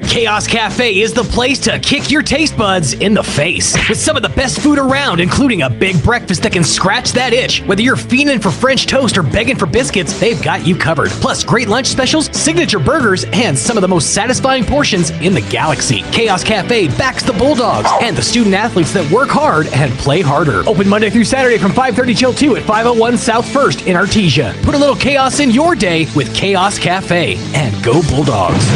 Chaos Cafe is the place to kick your taste buds in the face. With some of the best food around, including a big breakfast that can scratch that itch. Whether you're fiending for French toast or begging for biscuits, they've got you covered. Plus, great lunch specials, signature burgers, and some of the most satisfying portions in the galaxy. Chaos Cafe backs the Bulldogs and the student athletes that work hard and play harder. Open Monday through Saturday from 5:30 till 2 at 501 South 1st in Artesia. Put a little chaos in your day with Chaos Cafe, and go Bulldogs.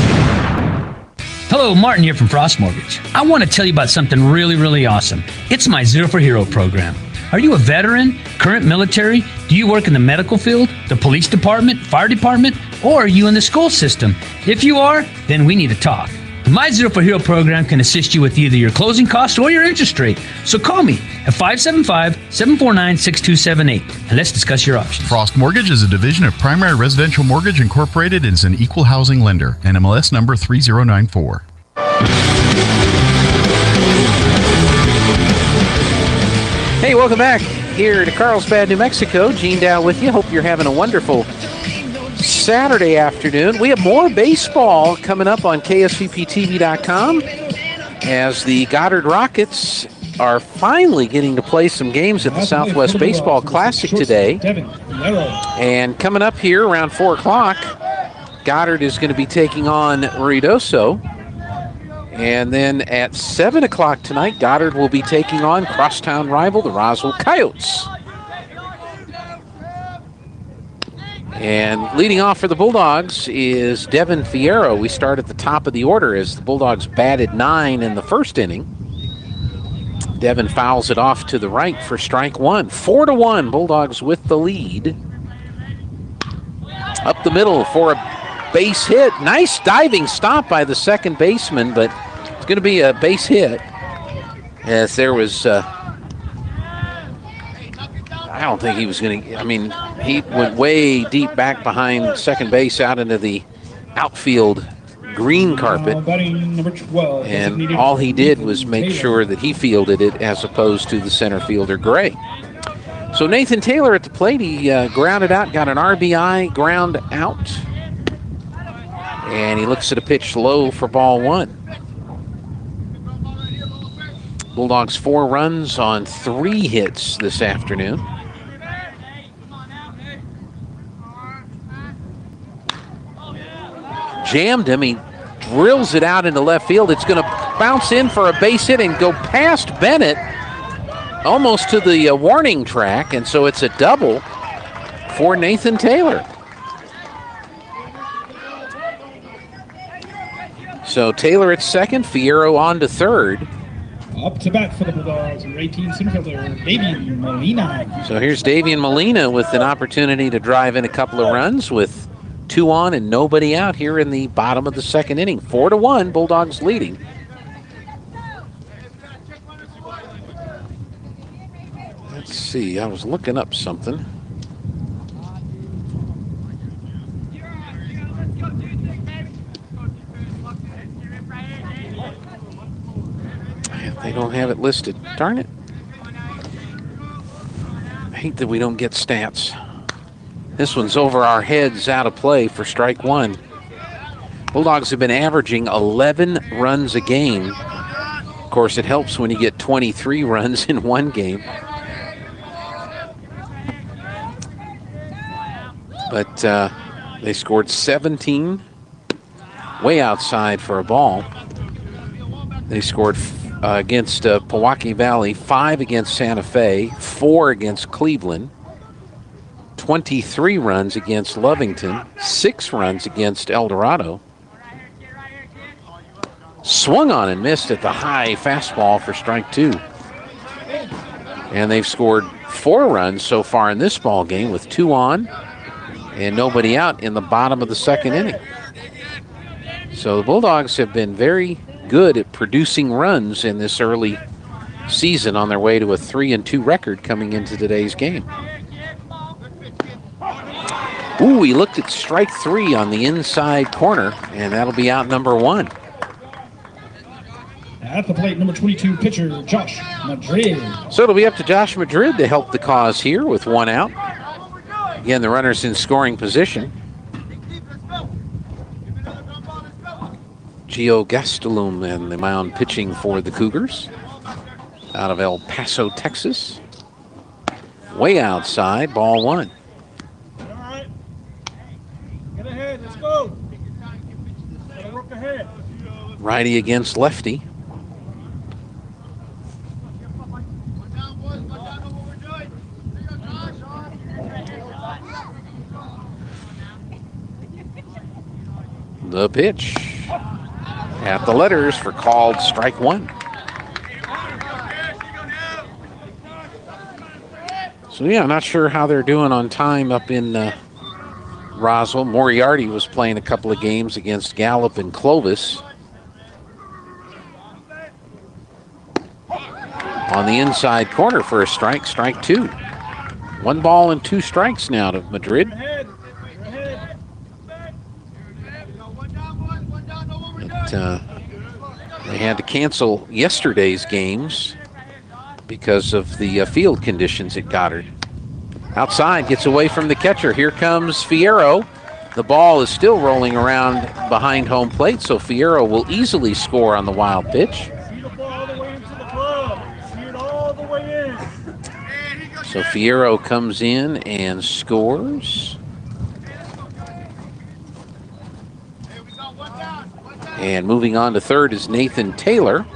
Hello, Martin here from Frost Mortgage. I want to tell you about something really, really awesome. It's my Zero for Hero program. Are you a veteran, current military? Do you work in the medical field, the police department, fire department, or are you in the school system? If you are, then we need to talk. My Zero for Hero program can assist you with either your closing costs or your interest rate. So call me at 575-749-6278 and let's discuss your options. Frost Mortgage is a division of Primary Residential Mortgage Incorporated and is an equal housing lender. NMLS number 3094. Hey, welcome back here to Carlsbad, New Mexico. Gene Dow with you. Hope you're having a wonderful Saturday afternoon. We have more baseball coming up on KSVPTV.com as the Goddard Rockets are finally getting to play some games at the Southwest Baseball Classic today. And coming up here around 4 o'clock, Goddard is going to be taking on Ruidoso. And then at 7 o'clock tonight, Goddard will be taking on crosstown rival, the Roswell Coyotes. And leading off for the Bulldogs is Devin Fierro. We start at the top of the order as the Bulldogs batted 9 in the first inning. Devin fouls it off to the right for strike one. 4-1, Bulldogs with the lead. Up the middle for a base hit. Nice diving stop by the second baseman, but it's going to be a base hit. As there was, I don't think he was going to, he went way deep back behind second base out into the outfield green carpet. Batting number 12. And all he did was make sure that he fielded it as opposed to the center fielder, Gray. So Nathan Taylor at the plate, he grounded out, got an RBI ground out. And he looks at a pitch low for ball one. Bulldogs 4 runs on 3 hits this afternoon. Jammed him. He drills it out into left field. It's going to bounce in for a base hit and go past Bennett almost to the warning track, and so it's a double for Nathan Taylor. So Taylor at second, Fierro on to third. Up to bat for the Bulldogs, number 18 center fielder, Davian Molina. So here's Davian Molina with an opportunity to drive in a couple of runs with 2 on and nobody out here in the bottom of the second inning. 4-1, Bulldogs leading. Let's see, I was looking up something. They don't have it listed. Darn it. I hate that we don't get stats. This one's over our heads, out of play for strike one. Bulldogs have been averaging 11 runs a game. Of course, it helps when you get 23 runs in one game. But they scored 17, way outside for a ball. They scored against Pewaukee Valley, 5 against Santa Fe, 4 against Cleveland, 23 runs against Lovington, 6 runs against El Dorado. Swung on and missed at the high fastball for strike 2. And they've scored 4 runs so far in this ball game with 2 on and nobody out in the bottom of the second inning. So the Bulldogs have been very good at producing runs in this early season on their way to a 3-2 record coming into today's game. Ooh, he looked at strike 3 on the inside corner, and that'll be out number 1. At the plate, number 22 pitcher, Josh Madrid. So it'll be up to Josh Madrid to help the cause here with 1 out. Again, the runner's in scoring position. Gio Gastelum and the mound pitching for the Cougars out of El Paso, Texas. Way outside, ball 1. All right. Get ahead. Let's go. Work ahead. Righty against lefty. The pitch at the letters for called strike 1. So yeah, I'm not sure how they're doing on time up in Roswell. Moriarty was playing a couple of games against Gallup and Clovis. On the inside corner for a strike, strike 2. 1 ball and 2 strikes now to Madrid. They had to cancel yesterday's games because of the field conditions at Goddard. Outside, gets away from the catcher. Here comes Fierro. The ball is still rolling around behind home plate, so Fierro will easily score on the wild pitch. So Fierro comes in and scores. And moving on to third is Nathan Taylor.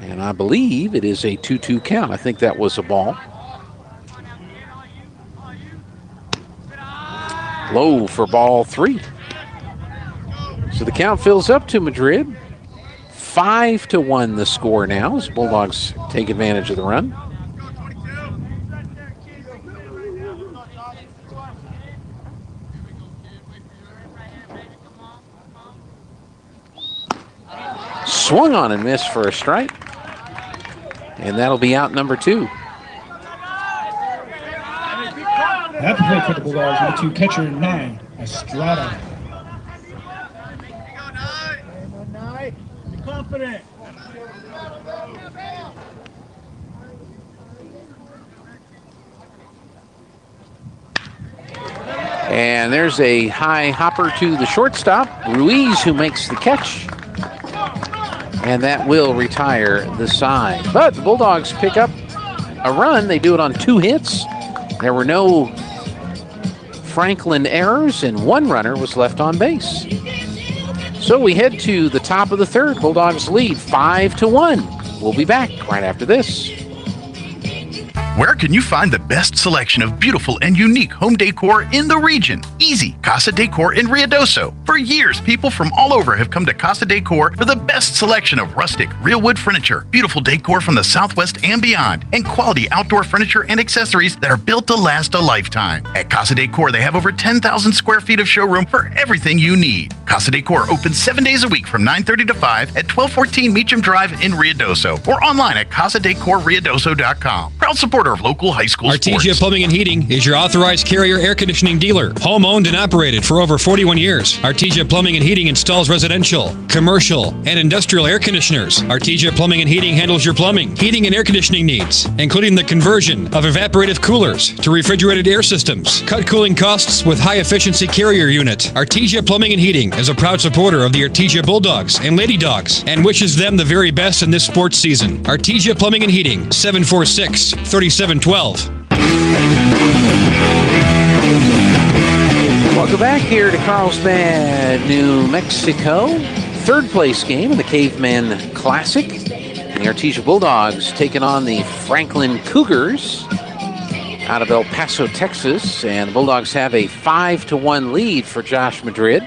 And I believe it is a 2-2 count. I think that was a ball. Low for ball 3. So the count fills up to Madrid. 5-1 the score now as Bulldogs take advantage of the run. Swung on and missed for a strike. And that'll be out number 2. At the plate for the Bulldogs, number 2 catcher 9, Estrada. Be confident. And there's a high hopper to the shortstop, Ruiz, who makes the catch. And that will retire the side. But the Bulldogs pick up a run. They do it on 2 hits. There were no Franklin errors, and 1 runner was left on base. So we head to the top of the 3rd. Bulldogs lead 5-1. We'll be back right after this. Where can you find the best selection of beautiful and unique home decor in the region? Easy. Casa Decor in Ruidoso. For years, people from all over have come to Casa Decor for the best selection of rustic, real wood furniture, beautiful decor from the Southwest and beyond, and quality outdoor furniture and accessories that are built to last a lifetime. At Casa Decor, they have over 10,000 square feet of showroom for everything you need. Casa Decor opens 7 days a week from 9:30 to 5 at 1214 Meacham Drive in Ruidoso, or online at casadecorruidoso.com. Proud supporter of local high school Artesia sports. Plumbing and Heating is your authorized Carrier air conditioning dealer. Home owned and operated for over 41 years. Artesia Plumbing and Heating installs residential, commercial, and industrial air conditioners. Artesia Plumbing and Heating handles your plumbing, heating, and air conditioning needs, including the conversion of evaporative coolers to refrigerated air systems. Cut cooling costs with high-efficiency Carrier unit. Artesia Plumbing and Heating is a proud supporter of the Artesia Bulldogs and Lady Dogs and wishes them the very best in this sports season. Artesia Plumbing and Heating, 746-3712. Welcome back here to Carlsbad, New Mexico. 3rd place game in the Cavemen Classic. And the Artesia Bulldogs taking on the Franklin Cougars out of El Paso, Texas. And the Bulldogs have a 5-1 lead for Josh Madrid.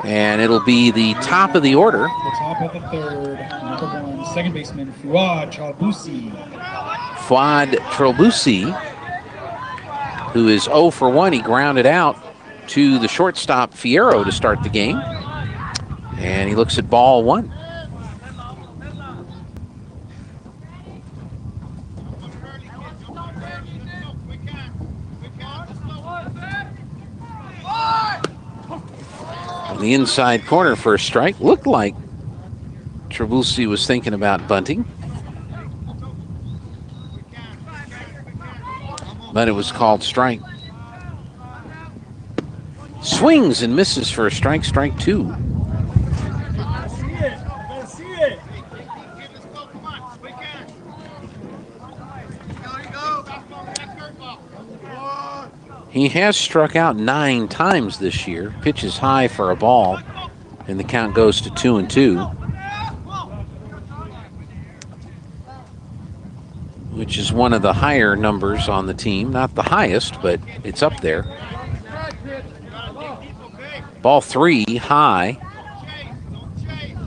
And it'll be the top of the order. The top of the 3rd, number 1, second baseman, Fuad Chalbusi. Fuad Trolbusi, who is 0 for 1. He grounded out to the shortstop, Fierro, to start the game. And he looks at ball 1. On the inside corner for a strike. Looked like Trolbusi was thinking about bunting, but it was called strike. Swings and misses for a strike, strike 2. He has struck out 9 times this year. Pitches high for a ball, and the count goes to 2-2. Which is one of the higher numbers on the team. Not the highest, but it's up there. Ball 3, high.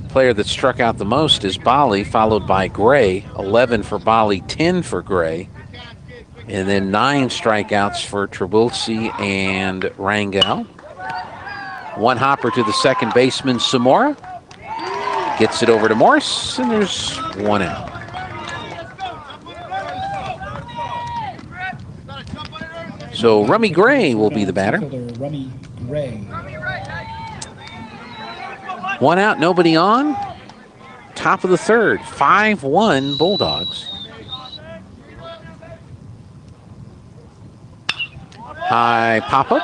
Player that struck out the most is Bali, followed by Gray. 11 for Bali, 10 for Gray. And then 9 strikeouts for Trabulsi and Rangel. 1 hopper to the second baseman, Zamora. Gets it over to Morse, and there's 1 out. So Rummy Gray will be the batter. Rummy Gray. 1 out, nobody on. Top of the 3rd, 5-1 Bulldogs. High pop-up,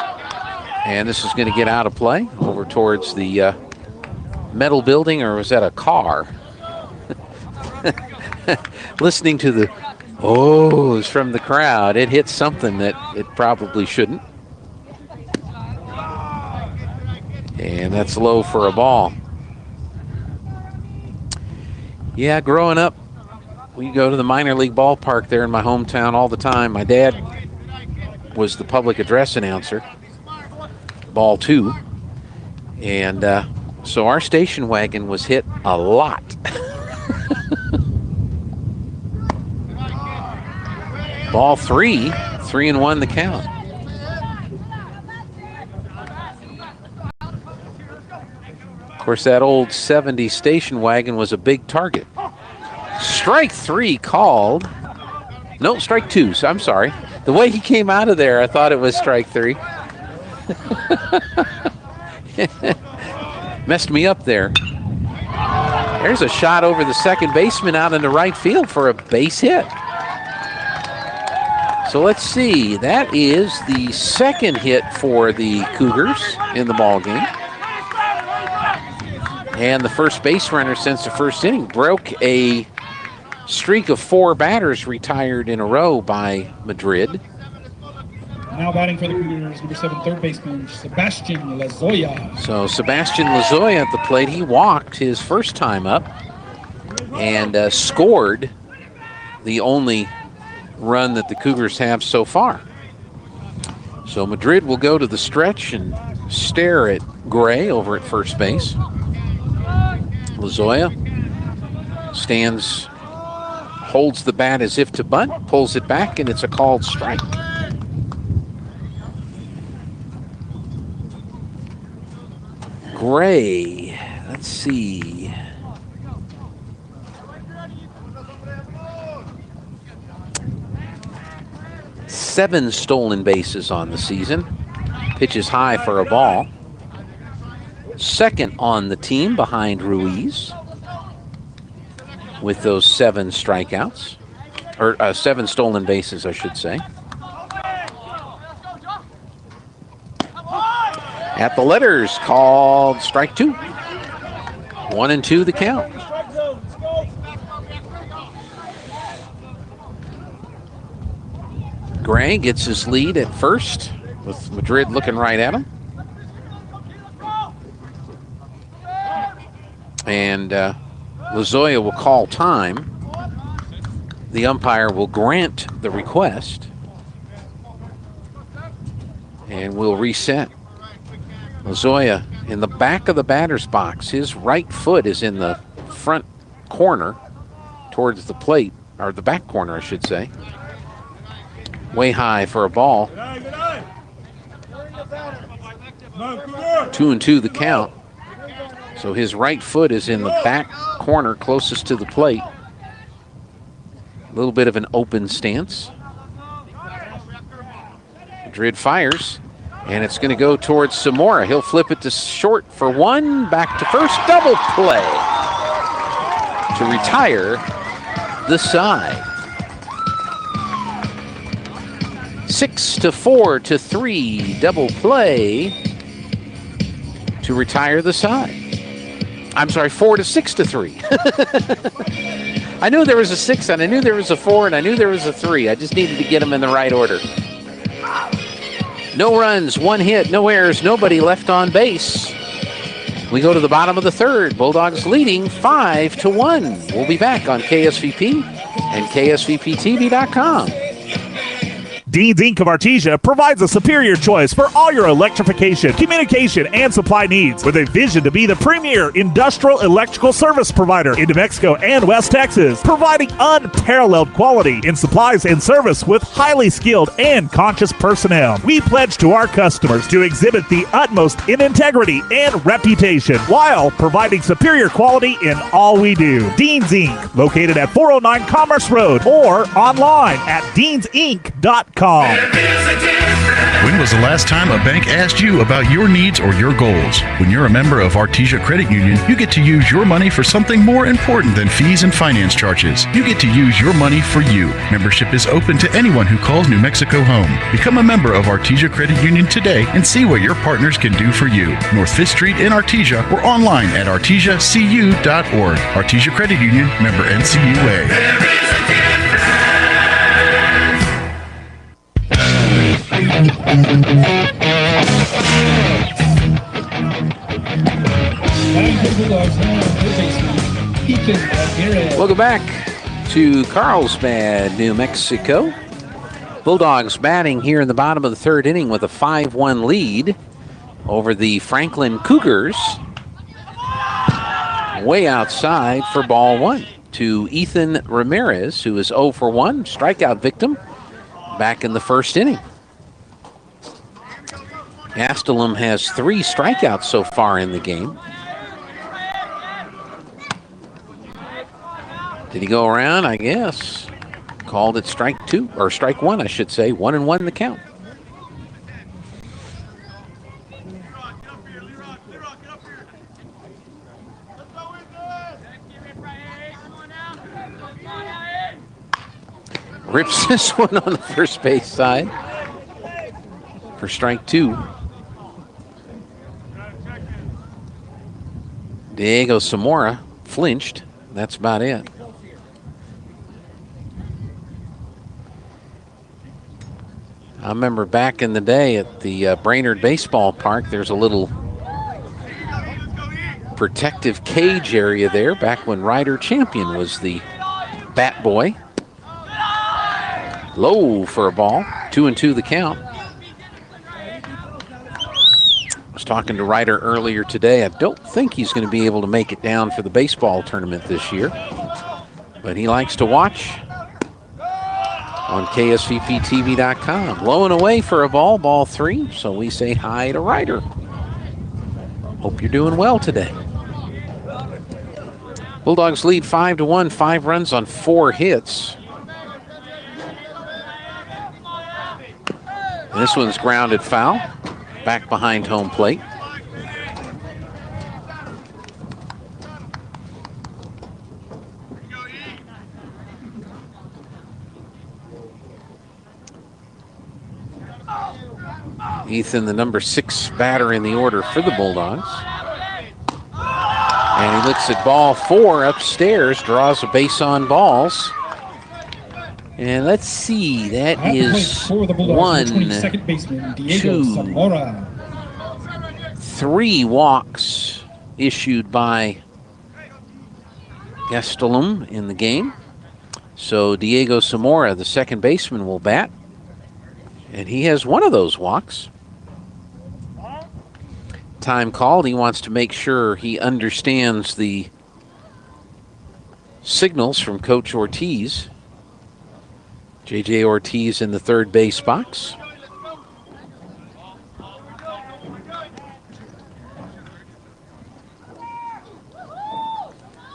and this is going to get out of play over towards the metal building, or was that a car? Listening to the ohs from the crowd, it hit something that it probably shouldn't. And that's low for a ball. Yeah, growing up we go to the minor league ballpark there in my hometown all the time. My dad was the public address announcer, ball 2. And so our station wagon was hit a lot. Ball 3, 3-1 the count. Of course, that old 70 station wagon was a big target. Strike 3 called. No, strike 2. So I'm sorry. The way he came out of there, I thought it was strike 3. Messed me up there. There's a shot over the second baseman out into right field for a base hit. So let's see. That is the second hit for the Cougars in the ball game. And the first base runner since the first inning broke a streak of 4 batters retired in a row by Madrid. Now batting for the Cougars, number 7, third baseman, Sebastian Lazoya. So Sebastian Lazoya at the plate. He walked his first time up and scored the only run that the Cougars have so far. So Madrid will go to the stretch and stare at Gray over at first base. Lazoya stands, holds the bat as if to bunt, pulls it back, and it's a called strike. Gray, let's see. Seven stolen bases on the season. Pitches high for a ball. Second on the team behind Ruiz with those 7 strikeouts, or 7 stolen bases, I should say. At the letters, called strike 2. 1-2 the count. Gray gets his lead at first with Madrid looking right at him. And Lazoya will call time. The umpire will grant the request. And we'll reset. Lazoya in the back of the batter's box. His right foot is in the front corner towards the plate, or the back corner, I should say. Way high for a ball. 2-2 the count. So his right foot is in the back corner closest to the plate. A little bit of an open stance. Madrid fires, and it's going to go towards Zamora. He'll flip it to short for 1, back to first, double play to retire the side. 6-4-3, double play to retire the side. I'm sorry, 4-6-3. I knew there was a 6, and I knew there was a 4, and I knew there was a 3. I just needed to get them in the right order. No runs, 1 hit, no errors, nobody left on base. We go to the bottom of the third. Bulldogs leading 5-1. We'll be back on KSVP and KSVPTV.com. Dean's Inc. of Artesia provides a superior choice for all your electrification, communication, and supply needs, with a vision to be the premier industrial electrical service provider in New Mexico and West Texas, providing unparalleled quality in supplies and service with highly skilled and conscious personnel. We pledge to our customers to exhibit the utmost in integrity and reputation while providing superior quality in all we do. Dean's Inc., located at 409 Commerce Road, or online at deansinc.com. When was the last time a bank asked you about your needs or your goals? When you're a member of Artesia Credit Union, you get to use your money for something more important than fees and finance charges. You get to use your money for you. Membership is open to anyone who calls New Mexico home. Become a member of Artesia Credit Union today and see what your partners can do for you. North 5th Street in Artesia or online at artesiacu.org. Artesia Credit Union, member NCUA. Welcome back to Carlsbad, New Mexico. Bulldogs batting here in the bottom of the third inning with a 5-1 lead over the Franklin Cougars. Way outside for ball one to Ethan Ramirez, who is 0 for 1, strikeout victim back in the first inning. Gastelum has 3 strikeouts so far in the game. Did he go around? I guess. Called it strike 2, or strike 1, I should say. 1-1 the count. Rips this one on the first base side for strike 2. Diego Zamora flinched. That's about it. I remember back in the day at the Brainerd Baseball Park, there's a little protective cage area there back when Ryder Champion was the bat boy. Low for a ball. 2-2 the count. I was talking to Ryder earlier today. I don't think he's going to be able to make it down for the baseball tournament this year, but he likes to watch on KSVPTV.com. Low and away for a ball, ball 3. So we say hi to Ryder. Hope you're doing well today. Bulldogs lead 5-1, 5 runs on 4 hits. And this one's grounded foul, back behind home plate. Ethan, the number 6 batter in the order for the Bulldogs. And he looks at ball 4 upstairs, draws a base on balls. And let's see, that is 1, 2, 3 walks issued by Gastelum in the game. So Diego Zamora, the second baseman, will bat. And he has 1 of those walks. Time called. He wants to make sure he understands the signals from Coach Ortiz. J.J. Ortiz in the third base box.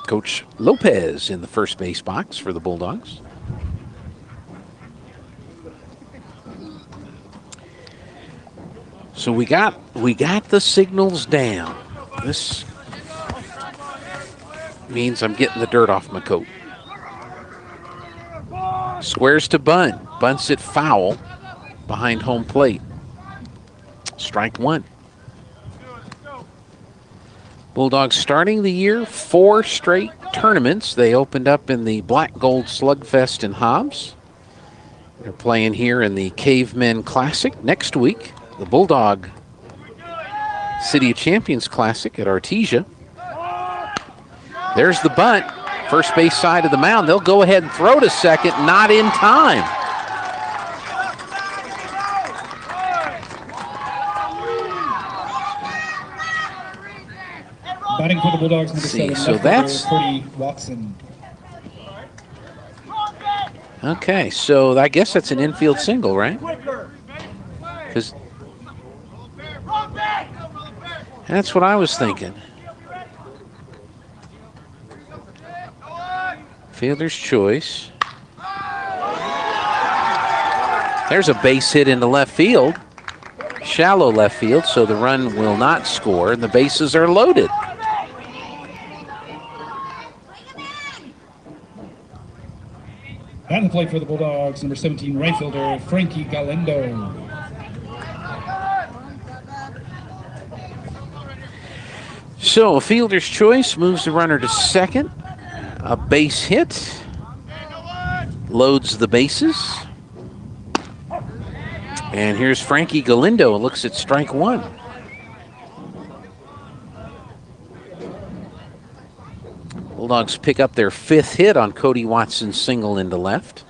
Coach Lopez in the first base box for the Bulldogs. So we got the signals down. This means I'm getting the dirt off my coat. Squares to bunt. Bunts it foul behind home plate. Strike 1. Bulldogs starting the year 4 straight tournaments. They opened up in the Black Gold Slugfest in Hobbs. They're playing here in the Cavemen Classic next week. The Bulldog City of Champions Classic at Artesia. There's the bunt. First base side of the mound. They'll go ahead and throw to second. Not in time. Batting for the Bulldogs, number 7. So that's Cody Watson. Okay, so I guess that's an infield single, right? Because that's what I was thinking. Fielder's choice. There's a base hit into left field. Shallow left field, so the run will not score, and the bases are loaded. On the plate for the Bulldogs, number 17, right fielder Frankie Galindo. So a fielder's choice moves the runner to second. A base hit loads the bases. And here's Frankie Galindo. Looks at strike 1. Bulldogs pick up their 5th hit on Cody Watson's single into left.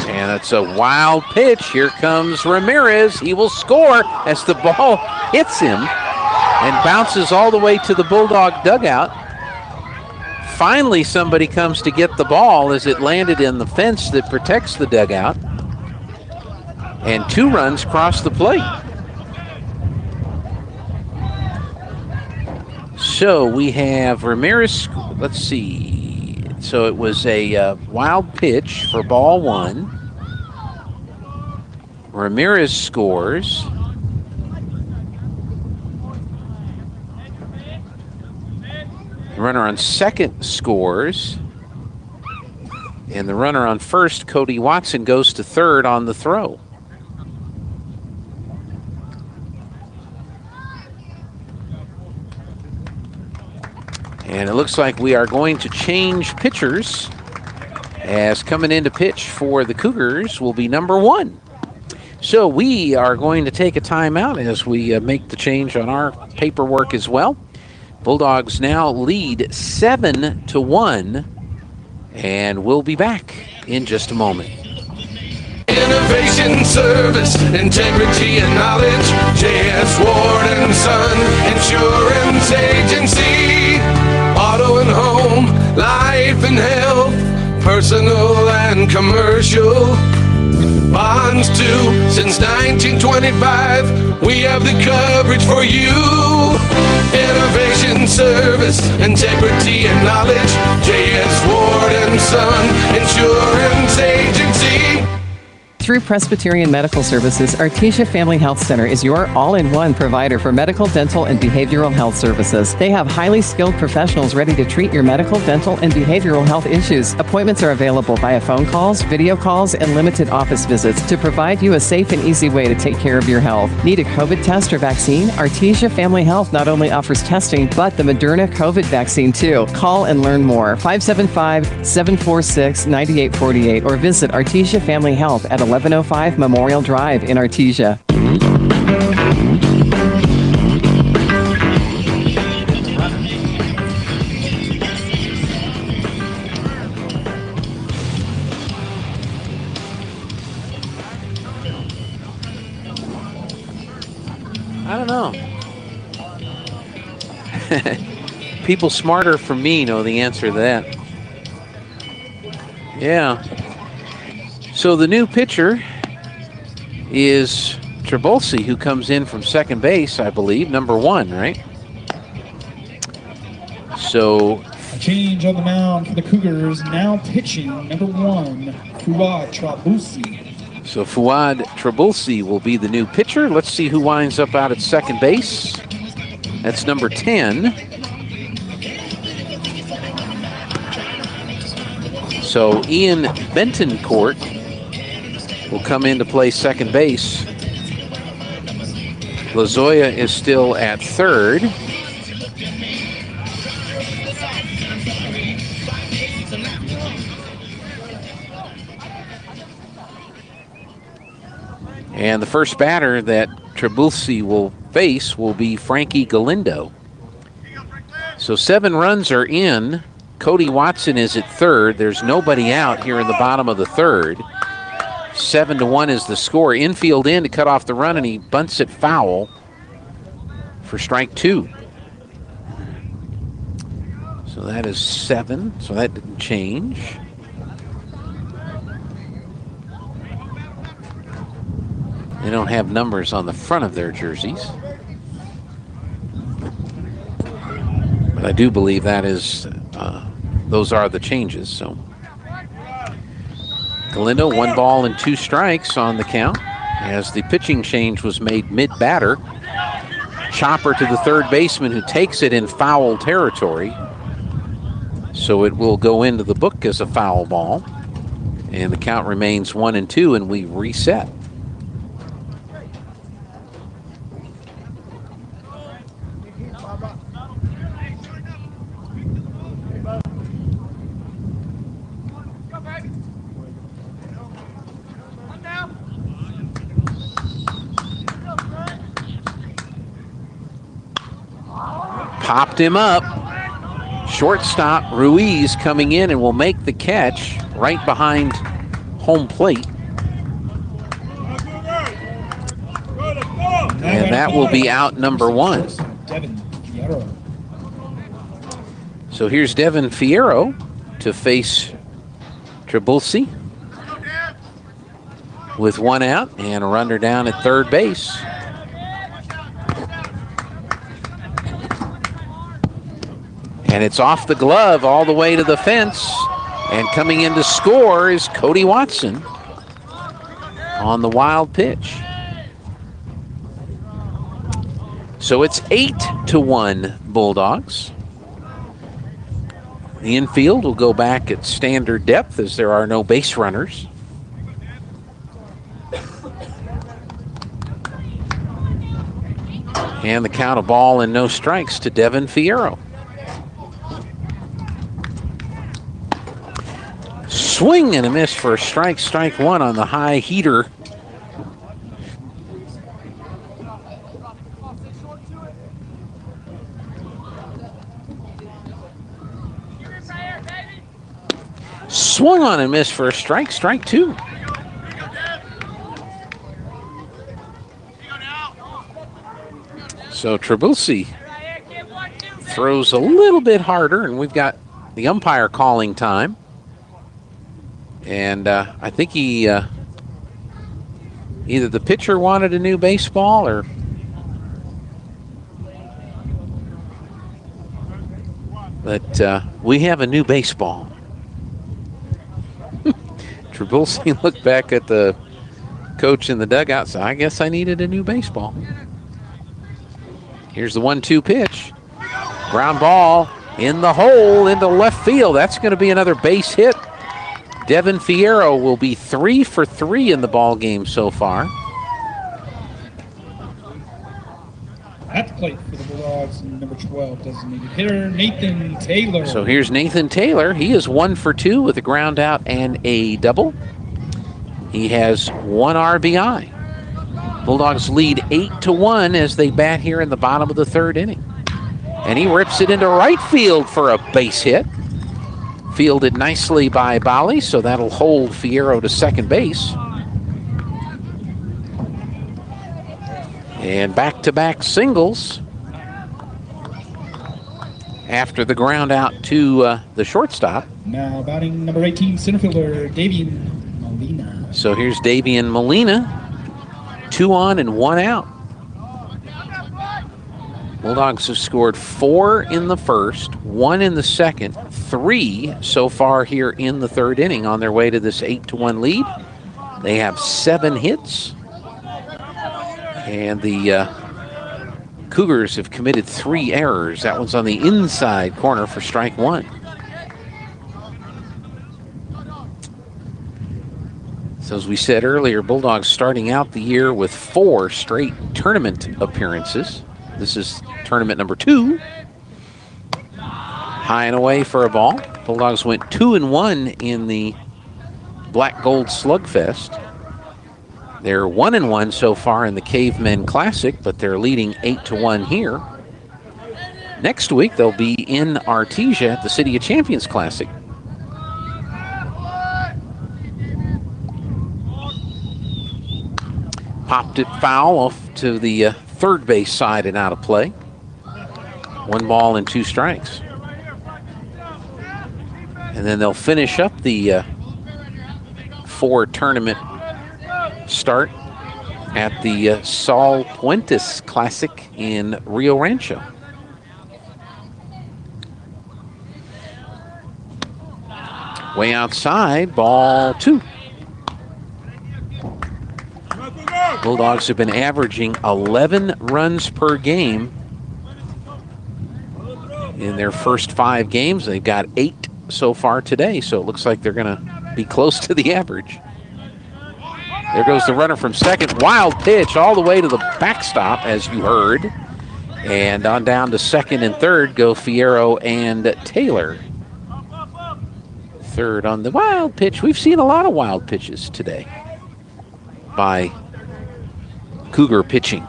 And it's a wild pitch. Here comes Ramirez. He will score as the ball hits him and bounces all the way to the Bulldog dugout. Finally, somebody comes to get the ball as it landed in the fence that protects the dugout. And 2 runs cross the plate. So we have Ramirez. Let's see. So it was a wild pitch for ball 1. Ramirez scores. The runner on second scores. And the runner on first, Cody Watson, goes to third on the throw. And it looks like we are going to change pitchers, as coming in to pitch for the Cougars will be number 1. So we are going to take a timeout as we make the change on our paperwork as well. Bulldogs now lead 7-1, and we'll be back in just a moment. Innovation, service, integrity, and knowledge. J.S. Ward and Son Insurance Agency. Auto and home, life and health, personal and commercial. Bonds too, since 1925, we have the coverage for you. Innovation, service, integrity, and knowledge. J.S. Ward and Son Insurance Agency. Through Presbyterian Medical Services, Artesia Family Health Center is your all-in-one provider for medical, dental, and behavioral health services. They have highly skilled professionals ready to treat your medical, dental, and behavioral health issues. Appointments are available via phone calls, video calls, and limited office visits to provide you a safe and easy way to take care of your health. Need a COVID test or vaccine? Artesia Family Health not only offers testing, but the Moderna COVID vaccine too. Call and learn more. 575-746-9848 or visit Artesia Family Health at 1105 Memorial Drive in Artesia. I don't know. People smarter from me know the answer to that. Yeah. So the new pitcher is Trabulsi, who comes in from second base, I believe, number 1, right? So a change on the mound for the Cougars. Now pitching, number 1, Fuad Trabulsi. So Fuad Trabulsi will be the new pitcher. Let's see who winds up out at second base. That's number 10. So Ian Bentoncourt will come in to play second base. Lazoya is still at third. And the first batter that Trabulsi will face will be Frankie Galindo. So 7 runs are in. Cody Watson is at third. There's nobody out here in the bottom of the third. 7-1 is the score. Infield in to cut off the run, and he bunts it foul for strike 2. So that is 7. So that didn't change. They don't have numbers on the front of their jerseys. But I do believe that is, those are the changes. So Galindo, 1 ball and 2 strikes on the count as the pitching change was made mid-batter. Chopper to the third baseman, who takes it in foul territory. So it will go into the book as a foul ball. And the count remains 1-2, and we reset. Popped him up. Shortstop Ruiz coming in and will make the catch right behind home plate. And that will be out number 1. So here's Devin Fierro to face Trabulsi with 1 out and a runner down at third base. And it's off the glove all the way to the fence. And coming in to score is Cody Watson on the wild pitch. So it's 8-1 Bulldogs. The infield will go back at standard depth as there are no base runners. And the count of ball and no strikes to Devin Fierro. Swing and a miss for a strike. Strike 1 on the high heater. Swung on and missed for a strike. Strike 2. So Trabulsi throws a little bit harder, and we've got the umpire calling time. And I think he either the pitcher wanted a new baseball or but we have a new baseball. Trabulsi looked back at the coach in the dugout, so I guess I needed a new baseball. Here's the 1-2 pitch. Ground ball in the hole into left field. That's going to be another base hit. Devin Fierro will be 3 for 3 in the ball game so far. At the plate for the Bulldogs, number 12 designated hitter Nathan Taylor. So here's Nathan Taylor. He is 1 for 2 with a ground out and a double. He has 1 RBI. Bulldogs lead 8-1 as they bat here in the bottom of the 3rd inning. And he rips it into right field for a base hit. Fielded nicely by Bali, so that'll hold Fierro to second base. And back-to-back singles after the ground out to the shortstop. Now batting number 18, center fielder Davian Molina. So here's Davian Molina. 2 on and 1 out. Bulldogs have scored 4 in the first, 1 in the second, 3 so far here in the 3rd inning on their way to this 8-1 lead. They have 7 hits. And the Cougars have committed 3 errors. That one's on the inside corner for strike 1. So as we said earlier, Bulldogs starting out the year with 4 straight tournament appearances. This is tournament number 2. High and away for a ball. Bulldogs went 2-1 in the Black Gold Slugfest. They're 1-1 so far in the Cavemen Classic, but they're leading 8-1 here. Next week, they'll be in Artesia at the City of Champions Classic. Popped it foul off to the third base side and out of play. 1 ball and 2 strikes. And then they'll finish up the 4 tournament start at the Sol Puentes Classic in Rio Rancho. Way outside, ball 2. Bulldogs have been averaging 11 runs per game in their first 5 games. They've got 8 so far today, so it looks like they're going to be close to the average. There goes the runner from second. Wild pitch all the way to the backstop, as you heard. And on down to second and third go Fierro and Taylor. Third on the wild pitch. We've seen a lot of wild pitches today by Cougar pitching.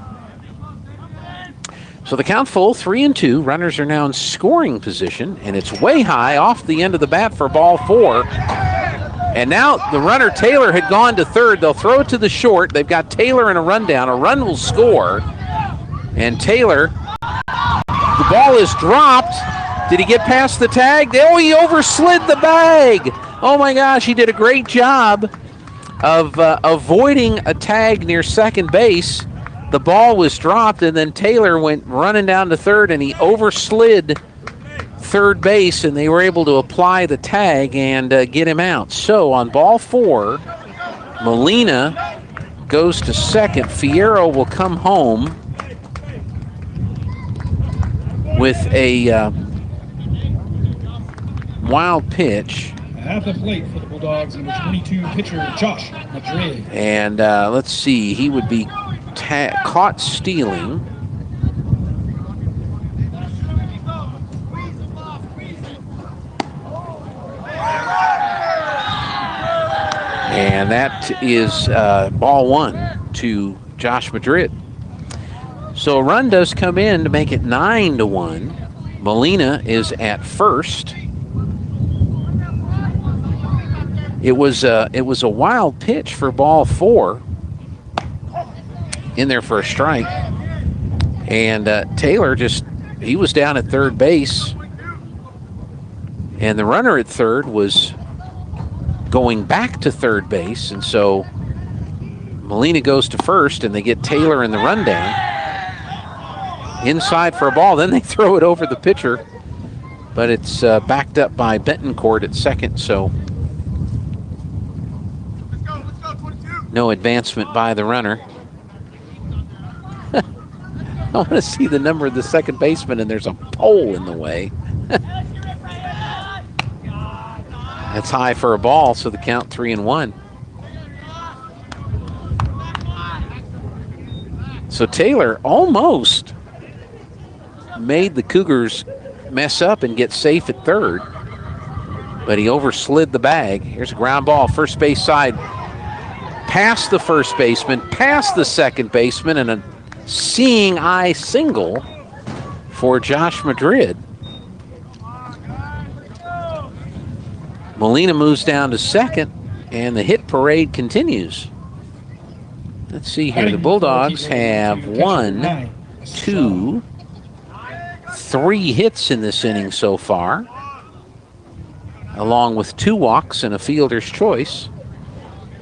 So the count full, 3-2. Runners are now in scoring position, and it's way high off the end of the bat for ball 4. And now the runner, Taylor, had gone to third. They'll throw it to the short. They've got Taylor in a rundown. A run will score. And Taylor, the ball is dropped. Did he get past the tag? Oh, he overslid the bag. Oh, my gosh, he did a great job of avoiding a tag near second base. The ball was dropped, and then Taylor went running down to third, and he overslid third base, and they were able to apply the tag and get him out. So on ball 4, Molina goes to second. Fierro will come home with a wild pitch. At the plate for the Bulldogs, number 22 pitcher Josh Madrid. And let's see, he would be caught stealing. And that is ball 1 to Josh Madrid. So a run does come in to make it 9-1. Molina is at first. It was a wild pitch for ball 4 in there for a strike. And Taylor he was down at third base. And the runner at third was going back to third base. And so Molina goes to first, and they get Taylor in the rundown. Inside for a ball. Then they throw it over the pitcher. But it's backed up by Betancourt at second, so no advancement by the runner. I want to see the number of the second baseman, and there's a pole in the way. That's high for a ball, so the count 3-1. So Taylor almost made the Cougars mess up and get safe at third, but he overslid the bag. Here's a ground ball, first base side, past the first baseman, past the second baseman, and a seeing eye single for Josh Madrid. Molina moves down to second, and the hit parade continues. Let's see here. The Bulldogs have 1, 2, 3 hits in this inning so far, along with 2 walks and a fielder's choice.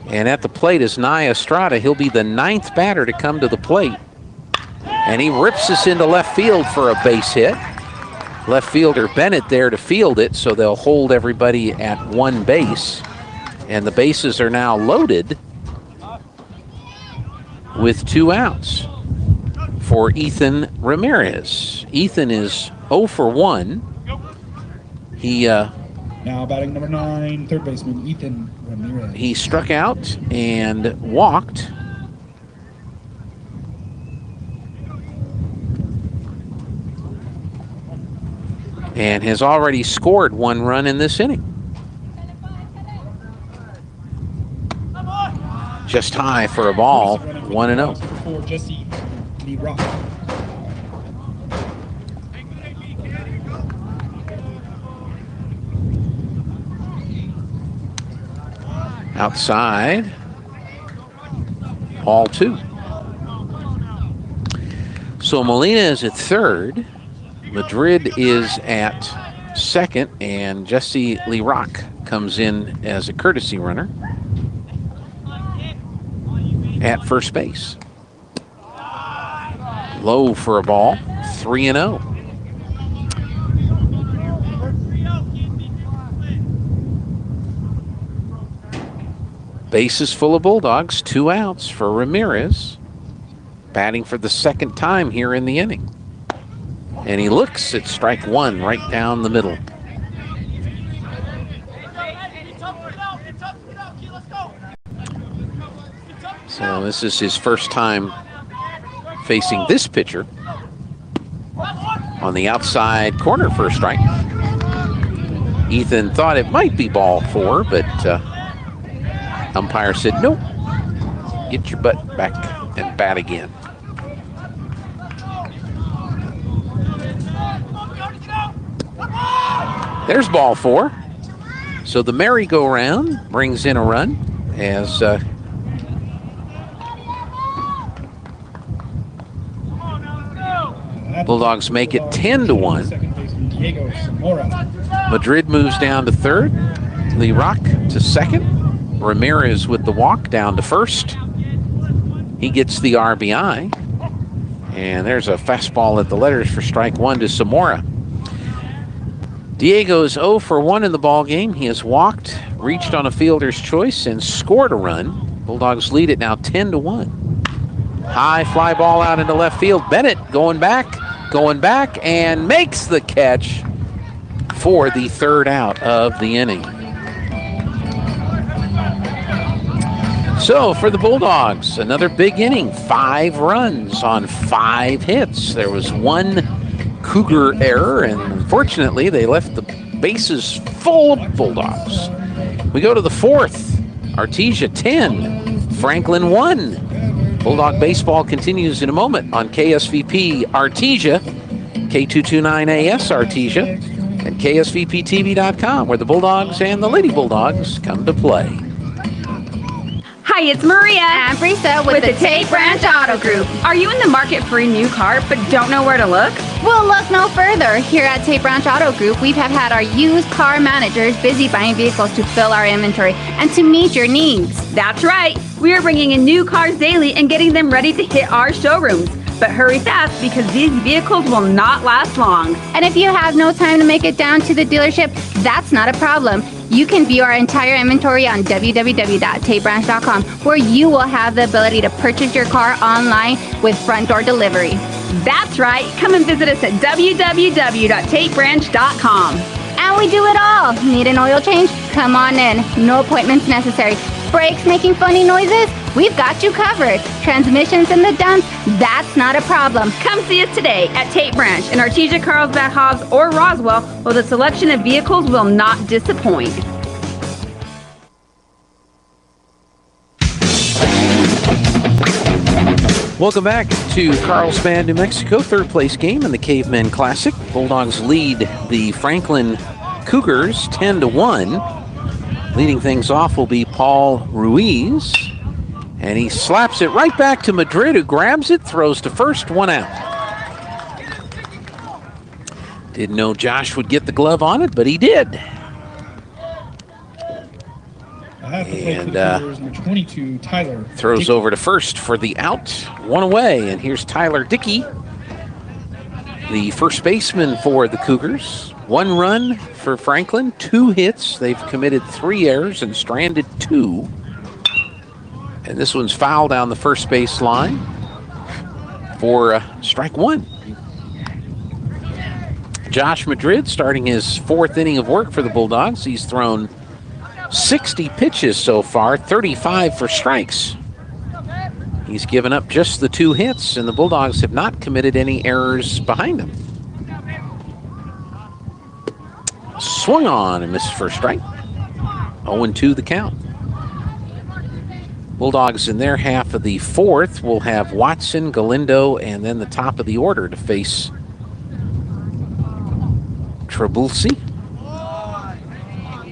And at the plate is Nye Estrada. He'll be the 9th batter to come to the plate. And he rips this into left field for a base hit. Left fielder Bennett there to field it, so they'll hold everybody at 1 base. And the bases are now loaded with 2 outs for Ethan Ramirez. Ethan is 0 for 1. He now batting number 9, third baseman Ethan Ramirez. He struck out and walked. And has already scored 1 run in this inning. Just high for a ball, 1-0. For Jesse Lee Rock. Outside, ball 2. So Molina is at third. Madrid is at second, and Jesse Lerock comes in as a courtesy runner at first base. Low for a ball, 3-0. Bases full of Bulldogs, 2 outs for Ramirez, batting for the 2nd time here in the inning. And he looks at strike 1 right down the middle. So this is his first time facing this pitcher. On the outside corner for a strike. Ethan thought it might be ball 4, but umpire said, nope, get your butt back and bat again. There's ball 4. So the merry-go-round brings in a run as Bulldogs make it 10-1. Madrid moves down to third. Lee Rock to second. Ramirez with the walk down to first. He gets the RBI. And there's a fastball at the letters for strike 1 to Zamora. Diego's 0 for 1 in the ball game. He has walked, reached on a fielder's choice, and scored a run. Bulldogs lead it now 10-1. High fly ball out into left field. Bennett going back, and makes the catch for the third out of the inning. So for the Bulldogs, another big inning. 5 runs on 5 hits. There was 1 Cougar error, and unfortunately they left the bases full of Bulldogs. We go to the 4th. Artesia 10, Franklin 1. Bulldog baseball continues in a moment on KSVP Artesia, K229AS Artesia, and KSVPTV.com, where the Bulldogs and the Lady Bulldogs come to play. Hi, it's Maria and Brisa with the Tate Branch Auto Group. Are you in the market for a new car but don't know where to look? Well, look no further. Here at Tate Branch Auto Group, we have had our used car managers busy buying vehicles to fill our inventory and to meet your needs. That's right. We are bringing in new cars daily and getting them ready to hit our showrooms. But hurry fast because these vehicles will not last long. And if you have no time to make it down to the dealership, that's not a problem. You can view our entire inventory on www.tatebranch.com, where you will have the ability to purchase your car online with front door delivery. That's right. Come and visit us at www.tatebranch.com. And we do it all. Need an oil change? Come on in. No appointments necessary. Brakes making funny noises? We've got you covered. Transmissions in the dumps? That's not a problem. Come see us today at Tate Branch in Artesia, Carlsbad, Hobbs, or Roswell, where the selection of vehicles will not disappoint. Welcome back to Carlsbad, New Mexico, third place game in the Cavemen Classic. Bulldogs lead the Franklin Cougars 10-1. Leading things off will be Paul Ruiz, and he slaps it right back to Madrid, who grabs it, throws to first, 1 out. Didn't know Josh would get the glove on it, but he did. And number 22, Tyler throws Dickey. over to first for the out, 1 away, and here's Tyler Dickey, the first baseman for the Cougars. 1 run for Franklin, 2 hits. They've committed 3 errors and stranded 2. And this one's foul down the first base line for strike 1. Josh Madrid starting his 4th inning of work for the Bulldogs. He's thrown 60 pitches so far, 35 for strikes. He's given up just the 2 hits, and the Bulldogs have not committed any errors behind him. Swung on and missed for a strike. 0-2 the count. Bulldogs in their half of the 4th will have Watson, Galindo, and then the top of the order to face Trabulsi.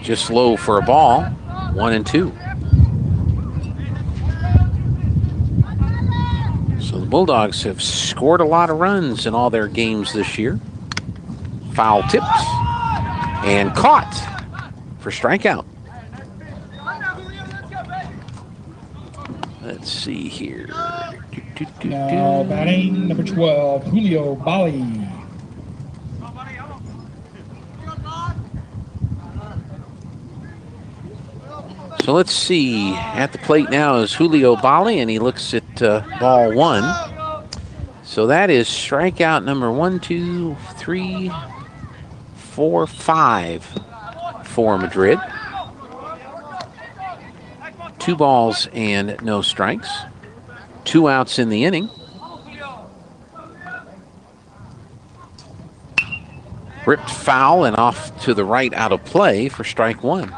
Just low for a ball, 1-2. So the Bulldogs have scored a lot of runs in all their games this year. Foul tipped and caught for strikeout. Let's see here. Now batting number 12, Julio Bali. So let's see. At the plate now is Julio Bali, and he looks at ball 1. So that is strikeout number 1, 2, 3, 4, 5 for Madrid. 2 balls and no strikes. 2 outs in the inning. Ripped foul and off to the right out of play for strike 1.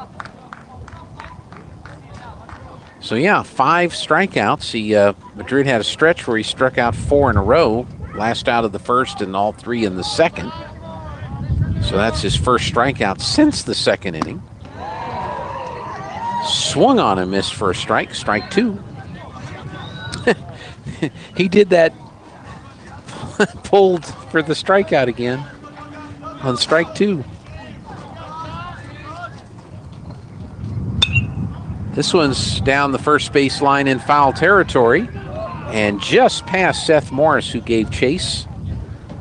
So yeah, 5 strikeouts. Madrid had a stretch where he struck out 4 in a row. Last out of the first and all 3 in the second. So that's his first strikeout since the second inning. Swung on and missed for a strike. Strike two. He did that. Pulled for the strikeout again on strike two. This one's down the first base line in foul territory and just past Seth Morris, who gave chase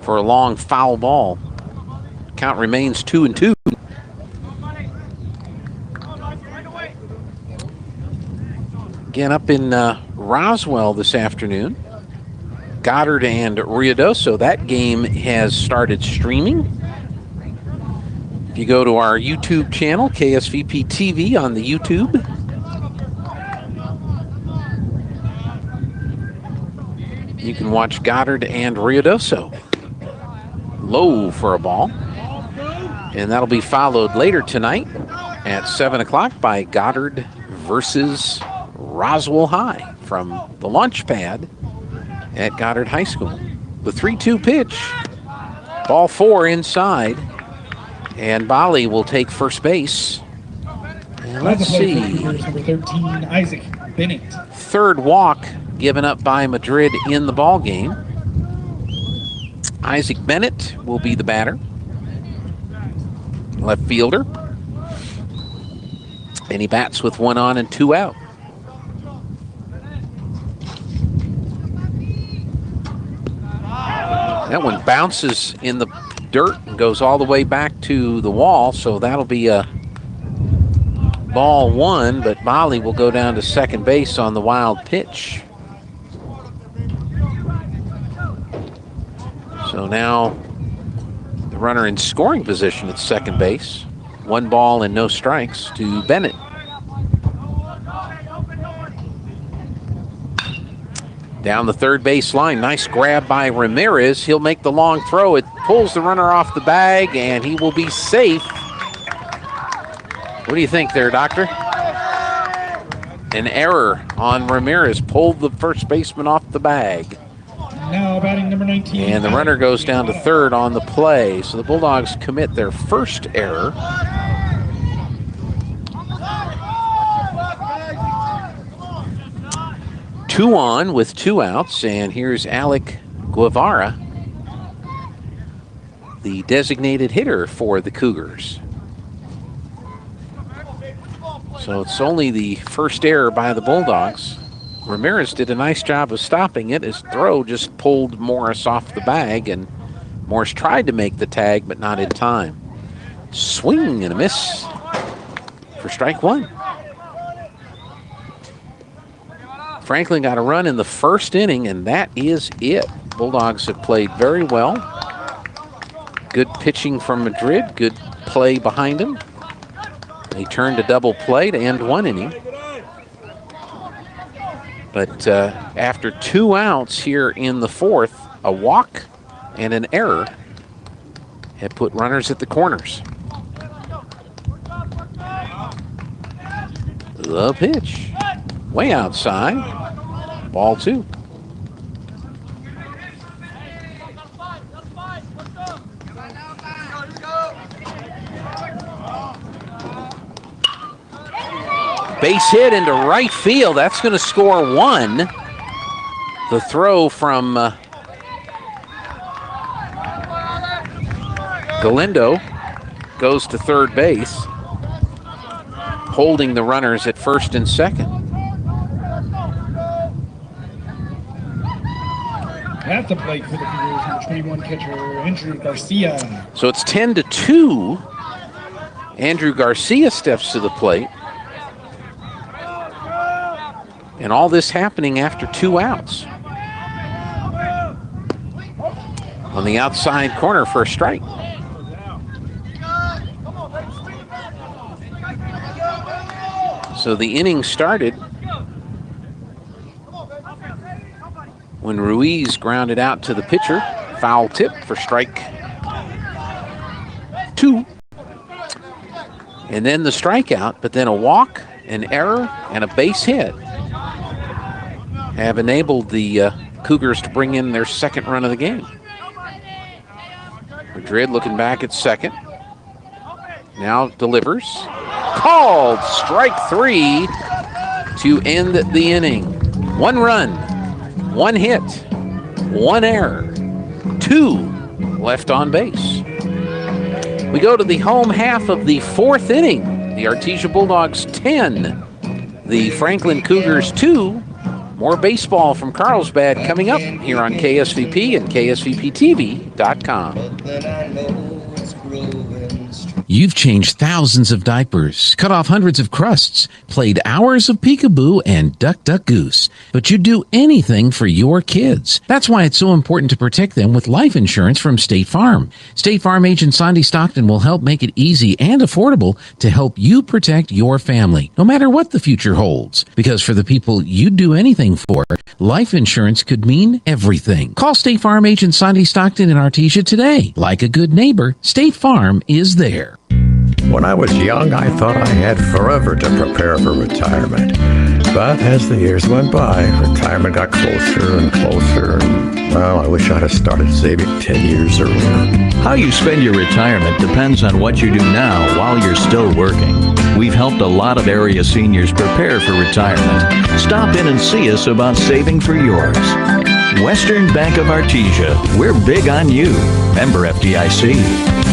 for a long foul ball. Count remains 2-2. Again, up in Roswell this afternoon, Goddard and Ruidoso. That game has started streaming. If you go to our YouTube channel, KSVP TV on the YouTube, you can watch Goddard and Ruidoso. Low for a ball. And that'll be followed later tonight at 7 o'clock by Goddard versus Roswell High from the launch pad at Goddard High School. The 3-2 pitch. Ball four inside. And Bali will take first base. And let's see. Number 13, Isaac Bennett. Third walk given up by Madrid in the ball game. Isaac Bennett will be the batter. Left fielder. And he bats with 1 on and 2 out. That one bounces in the dirt and goes all the way back to the wall, so that'll be a ball 1, but Bali will go down to second base on the wild pitch. So now the runner in scoring position at second base. 1 ball and no strikes to Bennett. Down the third base line. Nice grab by Ramirez. He'll make the long throw. It pulls the runner off the bag, and he will be safe. What do you think there, Doctor? An error on Ramirez. Pulled the first baseman off the bag. Now batting number 19. And the runner goes down to third on the play. So the Bulldogs commit their first error. Two on with 2 outs, and here's Alec Guevara, the designated hitter for the Cougars. So it's only the first error by the Bulldogs. Ramirez did a nice job of stopping it. His throw just pulled Morris off the bag, and Morris tried to make the tag, but not in time. Swing and a miss for strike 1. Franklin got a run in the first inning, and that is it. Bulldogs have played very well. Good pitching from Madrid, good play behind him. They turned a double play to end 1 inning. But after 2 outs here in the 4th, a walk and an error had put runners at the corners. The pitch. Way outside. Ball 2. Base hit into right field. That's going to score 1. The throw from Galindo goes to third base, holding the runners at first and second. At the plate for the Cougars, number 21 catcher Andrew Garcia. So it's 10-2. Andrew Garcia steps to the plate. And all this happening after 2 outs. On the outside corner for a strike. So the inning started when Ruiz grounded out to the pitcher. Foul tip for strike 2. And then the strikeout, but then a walk, an error, and a base hit have enabled the Cougars to bring in their second run of the game. Madrid looking back at second. now delivers. Called strike 3 to end the inning. 1 run, 1 hit, 1 error, 2 left on base. We go to the home half of the 4th inning. The Artesia Bulldogs 10, the Franklin Cougars 2. More baseball from Carlsbad coming up here on KSVP and KSVPTV.com. You've changed thousands of diapers, cut off hundreds of crusts, played hours of peekaboo and duck, duck, goose. But you'd do anything for your kids. That's why it's so important to protect them with life insurance from State Farm. State Farm agent Sandy Stockton will help make it easy and affordable to help you protect your family, no matter what the future holds. Because for the people you'd do anything for, life insurance could mean everything. Call State Farm agent Sandy Stockton in Artesia today. Like a good neighbor, State Farm is there. When I was young, I thought I had forever to prepare for retirement. But as the years went by, retirement got closer and closer. Well, I wish I'd have started saving 10 years earlier. How you spend your retirement depends on what you do now while you're still working. We've helped a lot of area seniors prepare for retirement. Stop in and see us about saving for yours. Western Bank of Artesia. We're big on you. Member FDIC.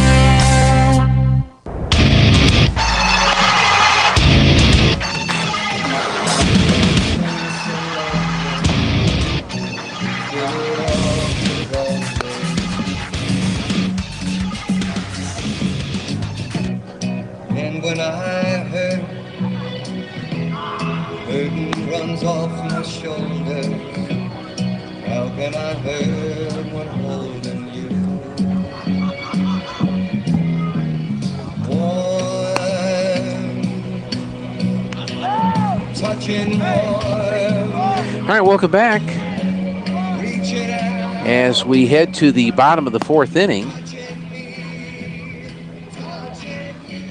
When I hurt, burden runs off my shoulders. How can I hurt when holding you? Warm, touching warm. All right, welcome back. As we head to the bottom of the 4th inning.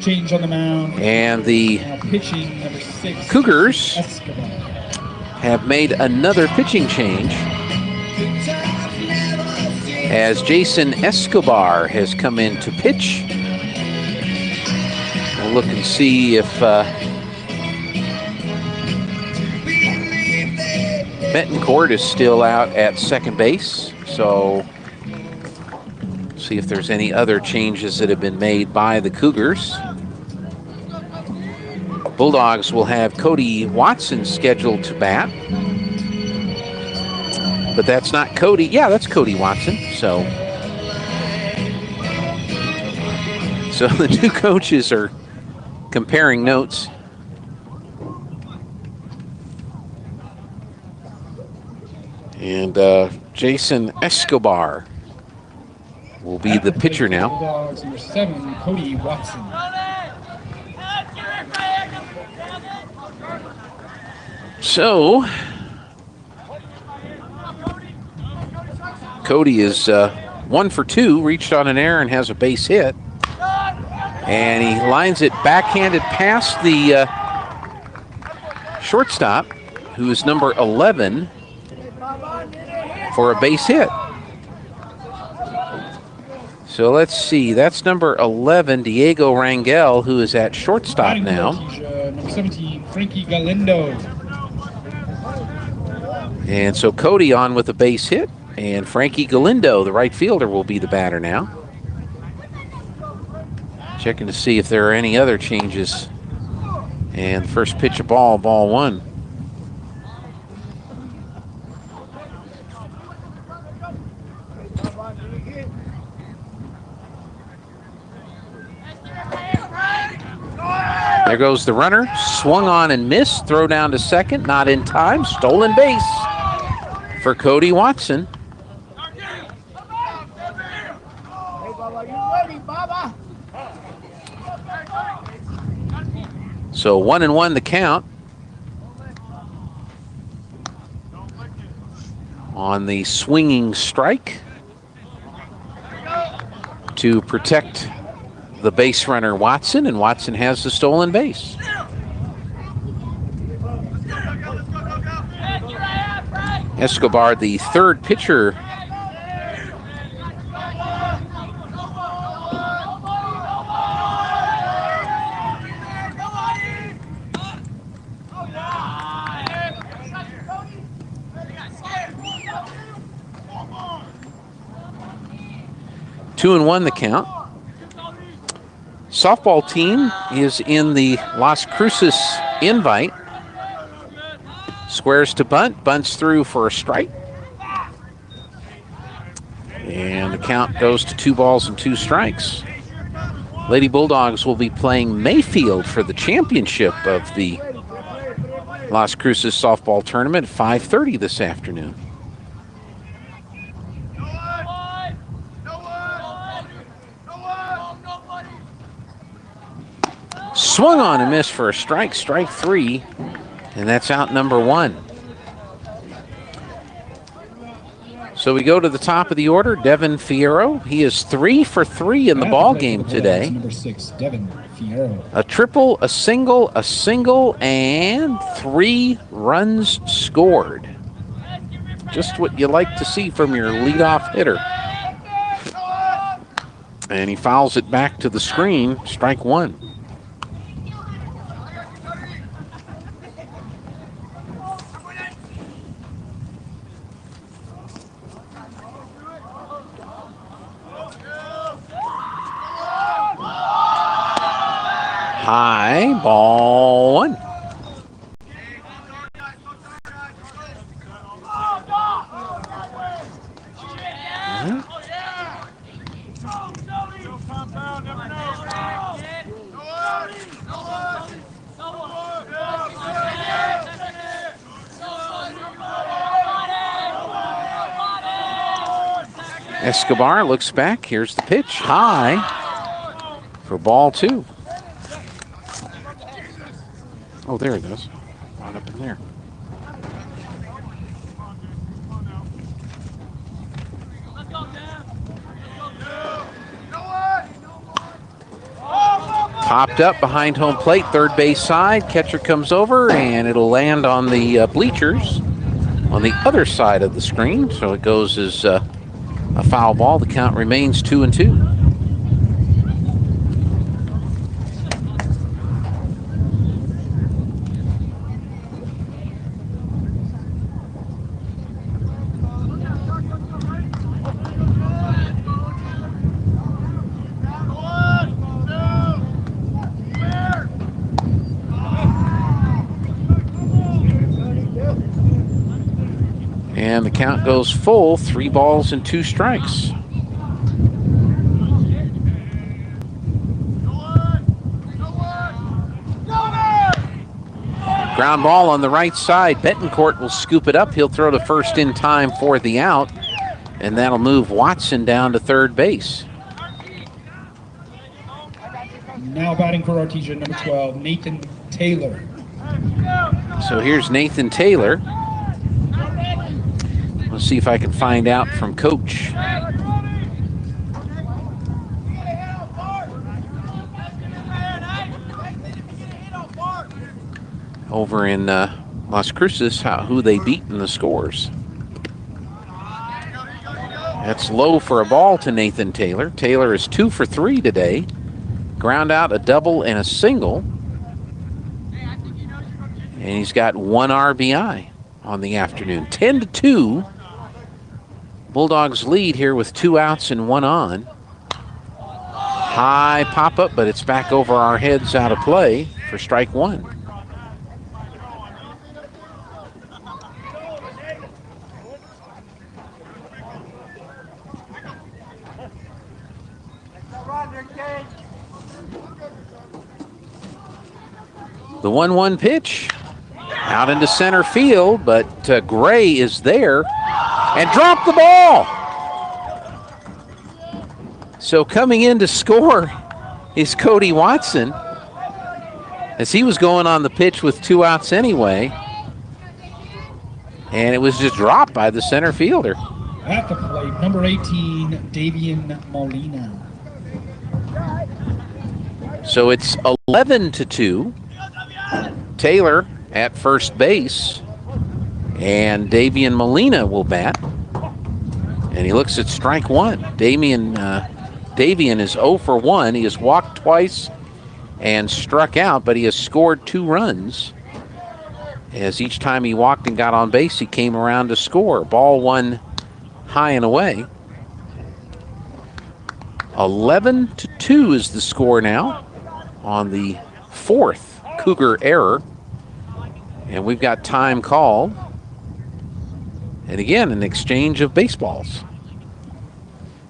Change on the mound. And the pitching number 6. Cougars have made another pitching change as Jason Escobar has come in to pitch. We'll look and see if Betancourt is still out at second base. So see if there's any other changes that have been made by the Cougars. Bulldogs will have Cody Watson scheduled to bat. But that's not Cody. Yeah, that's Cody Watson. So the two coaches are comparing notes. And Jason Escobar will be the pitcher now. Bulldogs number 7, Cody Watson. So Cody is 1 for 2, reached on an error and has a base hit. And he lines it backhanded past the shortstop, who is number 11, for a base hit. So let's see, that's number 11, Diego Rangel, who is at shortstop now. Number 17, Frankie Galindo. And so Cody on with a base hit, and Frankie Galindo, the right fielder, will be the batter now. Checking to see if there are any other changes. And first pitch of ball 1. There goes the runner, swung on and missed, throw down to second, not in time, stolen base for Cody Watson. So 1-1 the count on the swinging strike to protect the base runner Watson, and Watson has the stolen base. Escobar, the third pitcher 2-1 the count. Softball team is in the Las Cruces invite. Squares to bunt, bunts through for a strike. And the count goes to 2 balls and 2 strikes. Lady Bulldogs will be playing Mayfield for the championship of the Las Cruces softball tournament at 5:30 this afternoon. Swung on and missed for a strike, strike 3, and that's out number 1. So we go to the top of the order, Devin Fierro. He is 3 for 3 in the ball game today. Number 6, Devin Fierro. A triple, a single, and 3 runs scored. Just what you like to see from your leadoff hitter. And he fouls it back to the screen, strike 1. High, ball 1. Escobar looks back. Here's the pitch. High for ball 2. Oh, there it goes. Right up in there. Popped up behind home plate, third base side. Catcher comes over, and it'll land on the bleachers on the other side of the screen. So it goes as a foul ball. The count remains 2-2. And the count goes full, 3 balls and 2 strikes. Ground ball on the right side. Betancourt will scoop it up. He'll throw to first in time for the out. And that'll move Watson down to third base. Now batting for Artesia, number 12, Nathan Taylor. So here's Nathan Taylor. Let's see if I can find out from Coach. Over in Las Cruces, who they beat in the scores. That's low for a ball to Nathan Taylor. Taylor is 2 for 3 today. Ground out, a double, and a single. And he's got 1 RBI on the afternoon. 10-2. Bulldogs lead here with 2 outs and 1 on. High pop-up, but it's back over our heads out of play for strike 1. The 1-1 pitch out into center field, but Gray is there and dropped the ball. So coming in to score is Cody Watson, as he was going on the pitch with 2 outs anyway, and it was just dropped by the center fielder. At the plate, number 18, Davian Molina. So it's 11-2. Taylor at first base, and Davian Molina will bat. And he looks at strike 1. Davian is 0 for 1. He has walked twice and struck out, but he has scored 2 runs. as each time he walked and got on base, he came around to score. Ball one high and away. 11-2 is the score now on the fourth Cougar error. And we've got time called. And again, an exchange of baseballs.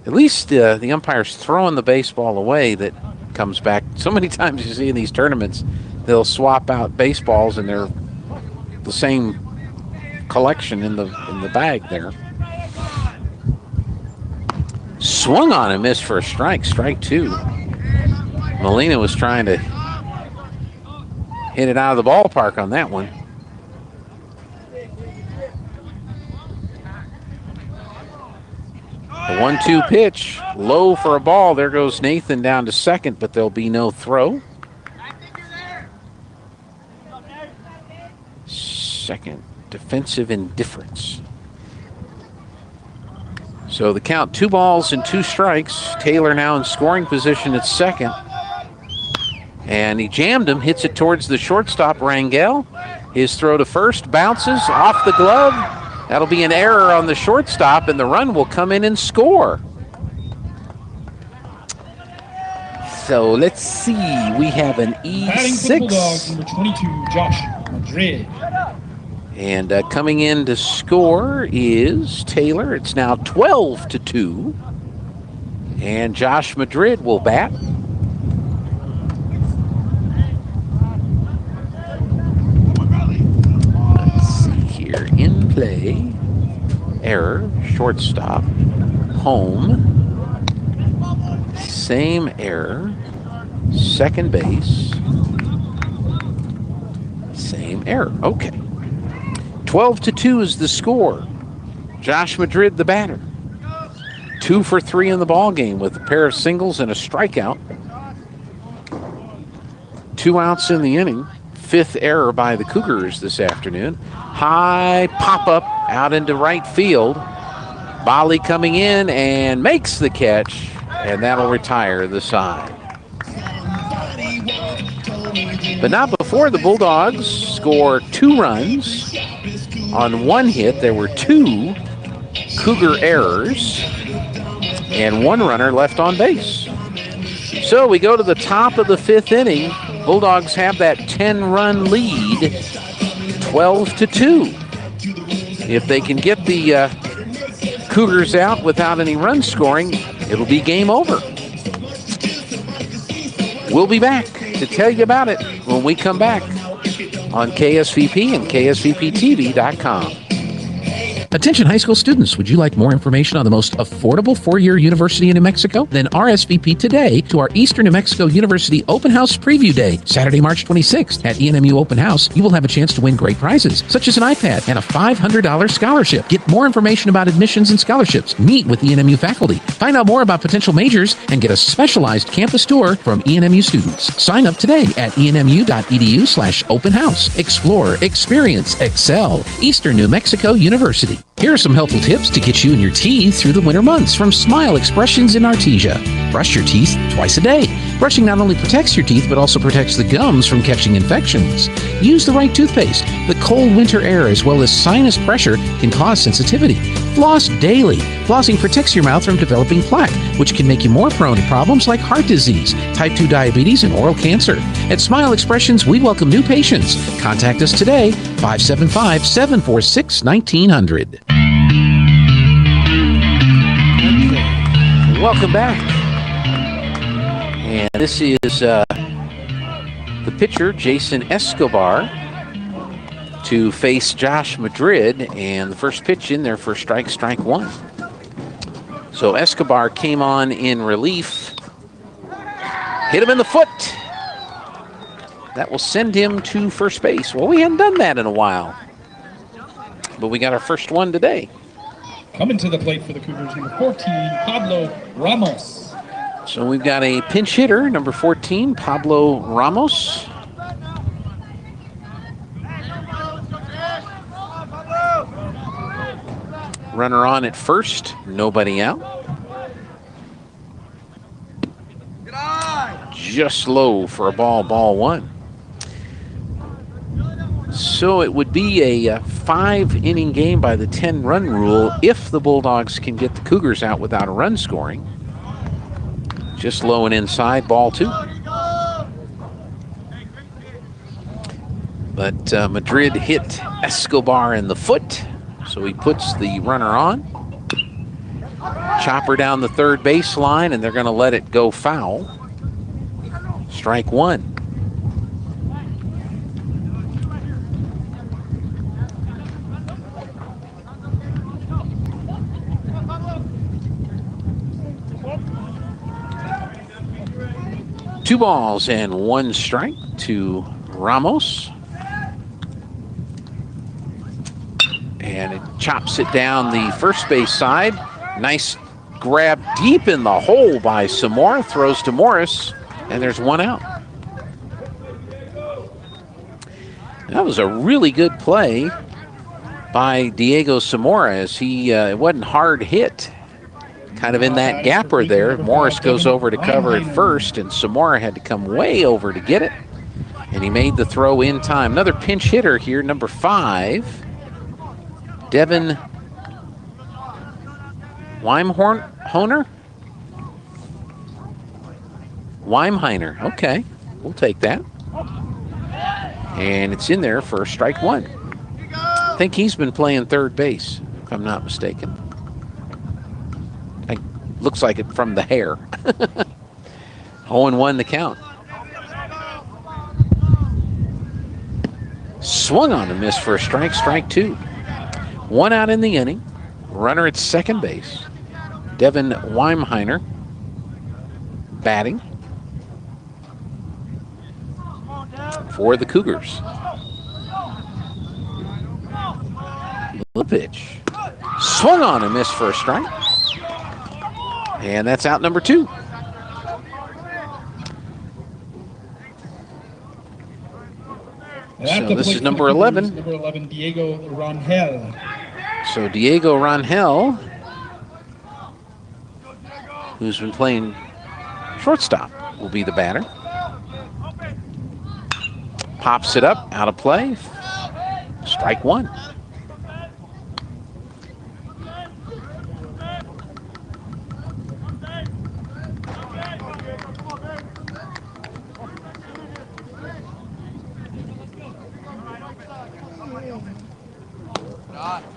At least the umpire's throwing the baseball away that comes back. So many times you see in these tournaments, they'll swap out baseballs and they're the same collection in the bag there. Swung on and missed for a strike. Strike two. Molina was trying to hit it out of the ballpark on that one. A 1-2 pitch, low for a ball. There goes Nathan down to second, but there'll be no throw. Second, defensive indifference. So the count, 2 balls and 2 strikes. Taylor now in scoring position at second. And he jammed him, hits it towards the shortstop, Rangel. His throw to first bounces off the glove. That'll be an error on the shortstop, and the run will come in and score. So let's see. We have an E6. Batting for the Bulldogs, number 22, Josh Madrid. And coming in to score is Taylor. It's now 12-2. And Josh Madrid will bat. Let's see here. In play. Error. Shortstop. Home. Same error. Second base. Same error. Okay. 12-2 is the score. Josh Madrid, the batter. 2 for 3 in the ball game with a pair of singles and a strikeout. 2 outs in the inning. 5th error by the Cougars this afternoon. High pop-up out into right field. Bali coming in and makes the catch, and that'll retire the side. But not before the Bulldogs score 2 runs. On 1 hit, there were 2 Cougar errors and 1 runner left on base. So we go to the top of the 5th inning. Bulldogs have that 10-run lead, 12-2. If they can get the Cougars out without any run scoring, it'll be game over. We'll be back to tell you about it when we come back on KSVP and KSVPTV.com. Attention high school students, would you like more information on the most affordable 4-year university in New Mexico? Then RSVP today to our Eastern New Mexico University Open House Preview Day, Saturday, March 26th. At ENMU Open House, you will have a chance to win great prizes, such as an iPad and a $500 scholarship. Get more information about admissions and scholarships. Meet with ENMU faculty. Find out more about potential majors and get a specialized campus tour from ENMU students. Sign up today at enmu.edu/open house. Explore, experience, excel. Eastern New Mexico University. Here are some helpful tips to get you and your teeth through the winter months from Smile Expressions in Artesia. Brush your teeth twice a day. Brushing not only protects your teeth, but also protects the gums from catching infections. Use the right toothpaste. The cold winter air as well as sinus pressure can cause sensitivity. Floss daily. Flossing protects your mouth from developing plaque, which can make you more prone to problems like heart disease, type 2 diabetes, and oral cancer. At Smile Expressions, we welcome new patients. Contact us today, 575-746-1900. Welcome back. And this is the pitcher, Jason Escobar, to face Josh Madrid. And the first pitch in there for strike one. So Escobar came on in relief. Hit him in the foot. That will send him to first base. Well, we hadn't done that in a while, but we got our first one today. Coming to the plate for the Cougars, number 14, Pablo Ramos. So we've got a pinch hitter, number 14, Pablo Ramos. Runner on at first, nobody out. Just low for a ball 1. So it would be a 5-inning game by the 10-run rule if the Bulldogs can get the Cougars out without a run scoring. Just low and inside, ball 2. But Madrid hit Escobar in the foot, so he puts the runner on. Chopper down the third baseline, and they're going to let it go foul. Strike 1. Two balls and 1 strike to Ramos. And it chops it down the first base side. Nice grab deep in the hole by Samora. Throws to Morris, and there's 1 out. That was a really good play by Diego Samora, as he it wasn't hard hit. Kind of in that gapper there. Morris goes over to cover it first, and Samora had to come way over to get it. And he made the throw in time. Another pinch hitter here, number 5. Devin Weimheiner? Okay, we'll take that. And it's in there for strike 1. I think he's been playing third base, if I'm not mistaken. Looks like it from the hair. 0-1 the count. Swung on a miss for a strike, strike 2. 1 out in the inning. Runner at second base. Devin Weimheiner batting for the Cougars. The pitch. Swung on a miss for a strike. And that's out number 2. So this is number 11. Number 11, Diego Rangel. So Diego Rangel, who's been playing shortstop, will be the batter. Pops it up, out of play. Strike 1.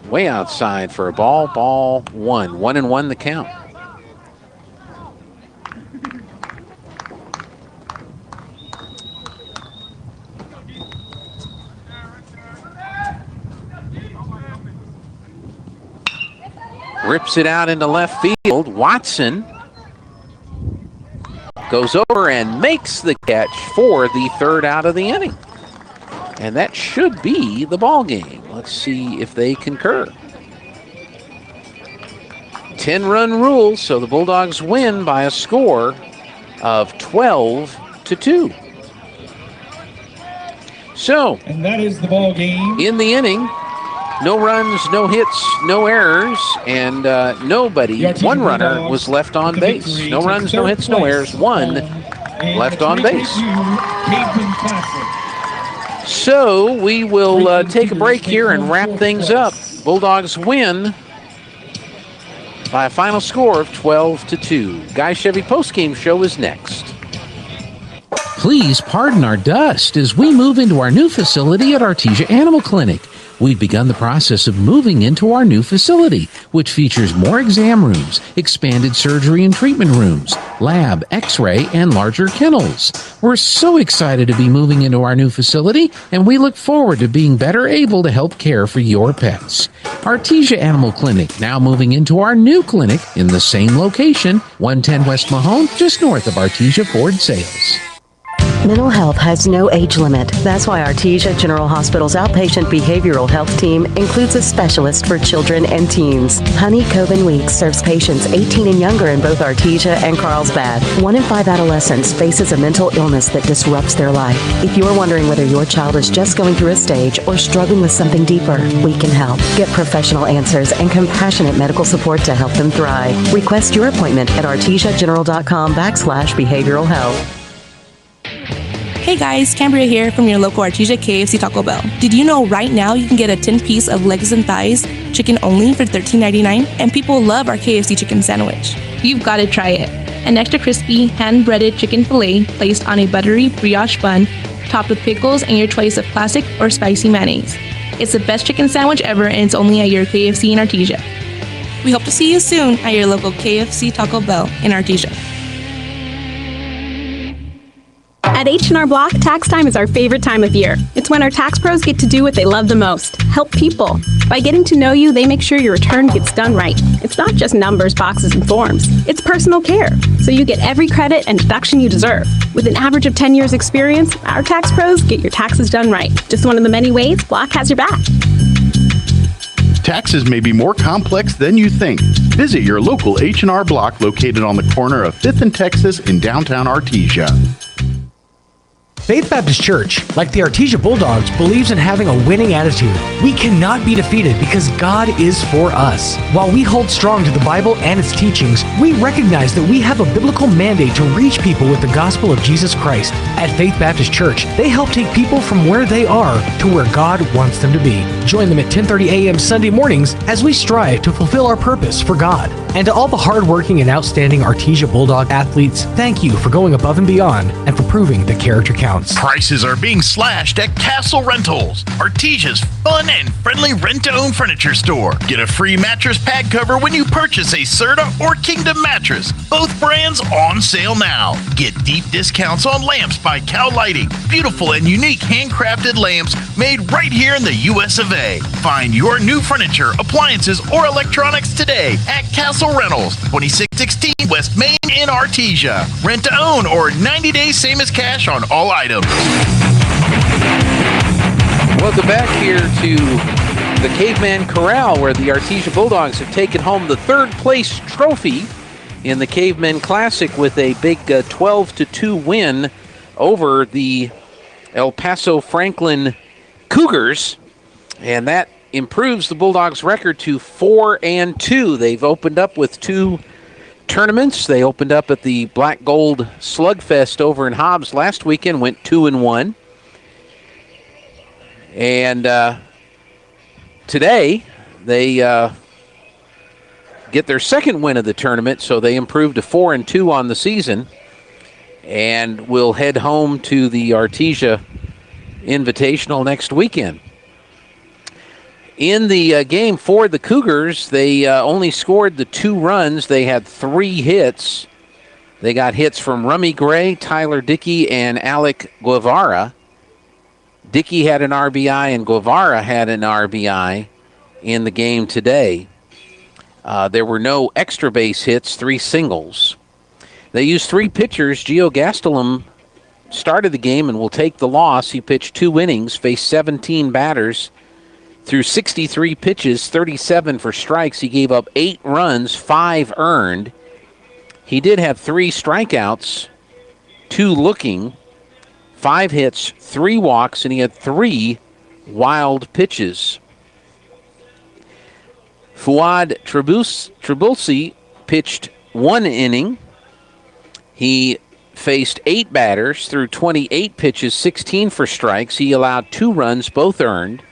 Way outside for a ball. Ball 1. 1-1 the count. Rips it out into left field. Watson goes over and makes the catch for the 3rd out of the inning. And that should be the ball game. Let's see if they concur. 10-run rule, so the Bulldogs win by a score of 12-2. So, and that is the ball game. In the inning, no runs, no hits, no errors, and nobody. 1 runner was left on base. No runs, no hits, no errors. 1 left on base. So we will take a break here and wrap things up. Bulldogs win by a final score of 12-2. Guy Chevy postgame show is next. Please pardon our dust as we move into our new facility at Artesia Animal Clinic. We've begun the process of moving into our new facility, which features more exam rooms, expanded surgery and treatment rooms, lab, x-ray, and larger kennels. We're so excited to be moving into our new facility, and we look forward to being better able to help care for your pets. Artesia Animal Clinic, now moving into our new clinic in the same location, 110 West Mahone, just north of Artesia Ford Sales. Mental health has no age limit. That's why Artesia General Hospital's outpatient behavioral health team includes a specialist for children and teens. Honey Coven Weeks serves patients 18 and younger in both Artesia and Carlsbad. 1 in 5 adolescents faces a mental illness that disrupts their life. If you're wondering whether your child is just going through a stage or struggling with something deeper, we can help. Get professional answers and compassionate medical support to help them thrive. Request your appointment at artesiageneral.com/behavioral health. Hey guys, Cambria here from your local Artesia KFC Taco Bell. Did you know right now you can get a 10-piece of legs and thighs, chicken only for $13.99? And people love our KFC chicken sandwich. You've got to try it. An extra crispy, hand-breaded chicken fillet placed on a buttery brioche bun, topped with pickles and your choice of classic or spicy mayonnaise. It's the best chicken sandwich ever, and it's only at your KFC in Artesia. We hope to see you soon at your local KFC Taco Bell in Artesia. At H&R Block, tax time is our favorite time of year. It's when our tax pros get to do what they love the most, help people. By getting to know you, they make sure your return gets done right. It's not just numbers, boxes, and forms. It's personal care, so you get every credit and deduction you deserve. With an average of 10 years experience, our tax pros get your taxes done right. Just one of the many ways Block has your back. Taxes may be more complex than you think. Visit your local H&R Block located on the corner of 5th and Texas in downtown Artesia. Faith Baptist Church, like the Artesia Bulldogs, believes in having a winning attitude. We cannot be defeated because God is for us. While we hold strong to the Bible and its teachings, we recognize that we have a biblical mandate to reach people with the gospel of Jesus Christ. At Faith Baptist Church, they help take people from where they are to where God wants them to be. Join them at 10:30 a.m. Sunday mornings as we strive to fulfill our purpose for God. And to all the hardworking and outstanding Artesia Bulldog athletes, thank you for going above and beyond and for proving that character counts. Prices are being slashed at Castle Rentals, Artesia's fun and friendly rent-to-own furniture store. Get a free mattress pad cover when you purchase a Serta or Kingdom mattress. Both brands on sale now. Get deep discounts on lamps by Cow Lighting. Beautiful and unique handcrafted lamps made right here in the US of A. Find your new furniture, appliances, or electronics today at Castle Rentals, 2616 West Main in Artesia. Rent to own or 90 days same as cash on all items. Welcome back here to the Cavemen Corral, where the Artesia Bulldogs have taken home the third place trophy in the Cavemen Classic with a big 12-2 win over the El Paso Franklin Cougars, and that improves the Bulldogs' record to 4-2. They've opened up with two tournaments. They opened up at the Black Gold Slugfest over in Hobbs last weekend, went 2-1. And today they get their second win of the tournament, so they improved to 4-2 on the season and will head home to the Artesia Invitational next weekend. In the game for the Cougars, they only scored the 2 runs. They had 3 hits. They got hits from Rummy Gray, Tyler Dickey, and Alec Guevara. Dickey had an RBI and Guevara had an RBI in the game today. There were no extra base hits, 3 singles. They used 3 pitchers. Gio Gastelum started the game and will take the loss. He pitched 2 innings, faced 17 batters. Through 63 pitches, 37 for strikes. He gave up 8 runs, 5 earned. He did have 3 strikeouts, 2 looking, 5 hits, 3 walks, and he had 3 wild pitches. Fuad Trabulsi pitched 1 inning. He faced 8 batters through 28 pitches, 16 for strikes. He allowed 2 runs, both earned.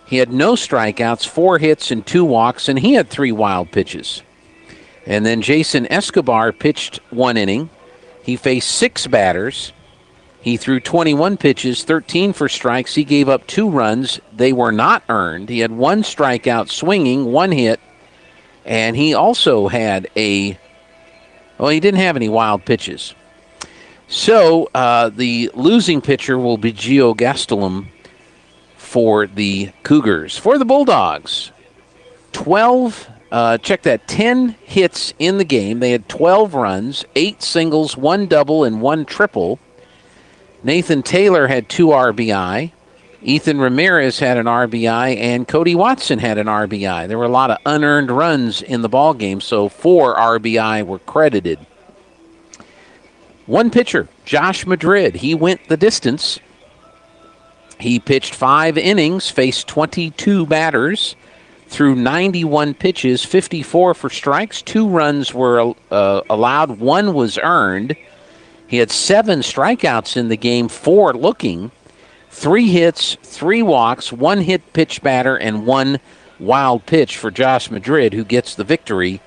He had no strikeouts, 4 hits, and 2 walks, and he had 3 wild pitches. And then Jason Escobar pitched 1 inning. He faced 6 batters. He threw 21 pitches, 13 for strikes. He gave up 2 runs. They were not earned. He had 1 strikeout swinging, 1 hit, and he also had he didn't have any wild pitches. So the losing pitcher will be Gio Gastelum for the Cougars. For the Bulldogs, 10 hits in the game. They had 12 runs, 8 singles, 1 double, and 1 triple. Nathan Taylor had 2 RBI. Ethan Ramirez had an RBI, and Cody Watson had an RBI. There were a lot of unearned runs in the ball game, so 4 RBI were credited. One pitcher, Josh Madrid, he went the distance. He pitched 5 innings, faced 22 batters, threw 91 pitches, 54 for strikes. 2 runs were allowed, 1 was earned. He had 7 strikeouts in the game, 4 looking, 3 hits, 3 walks, 1 hit pitch batter, and 1 wild pitch for Josh Madrid, who gets the victory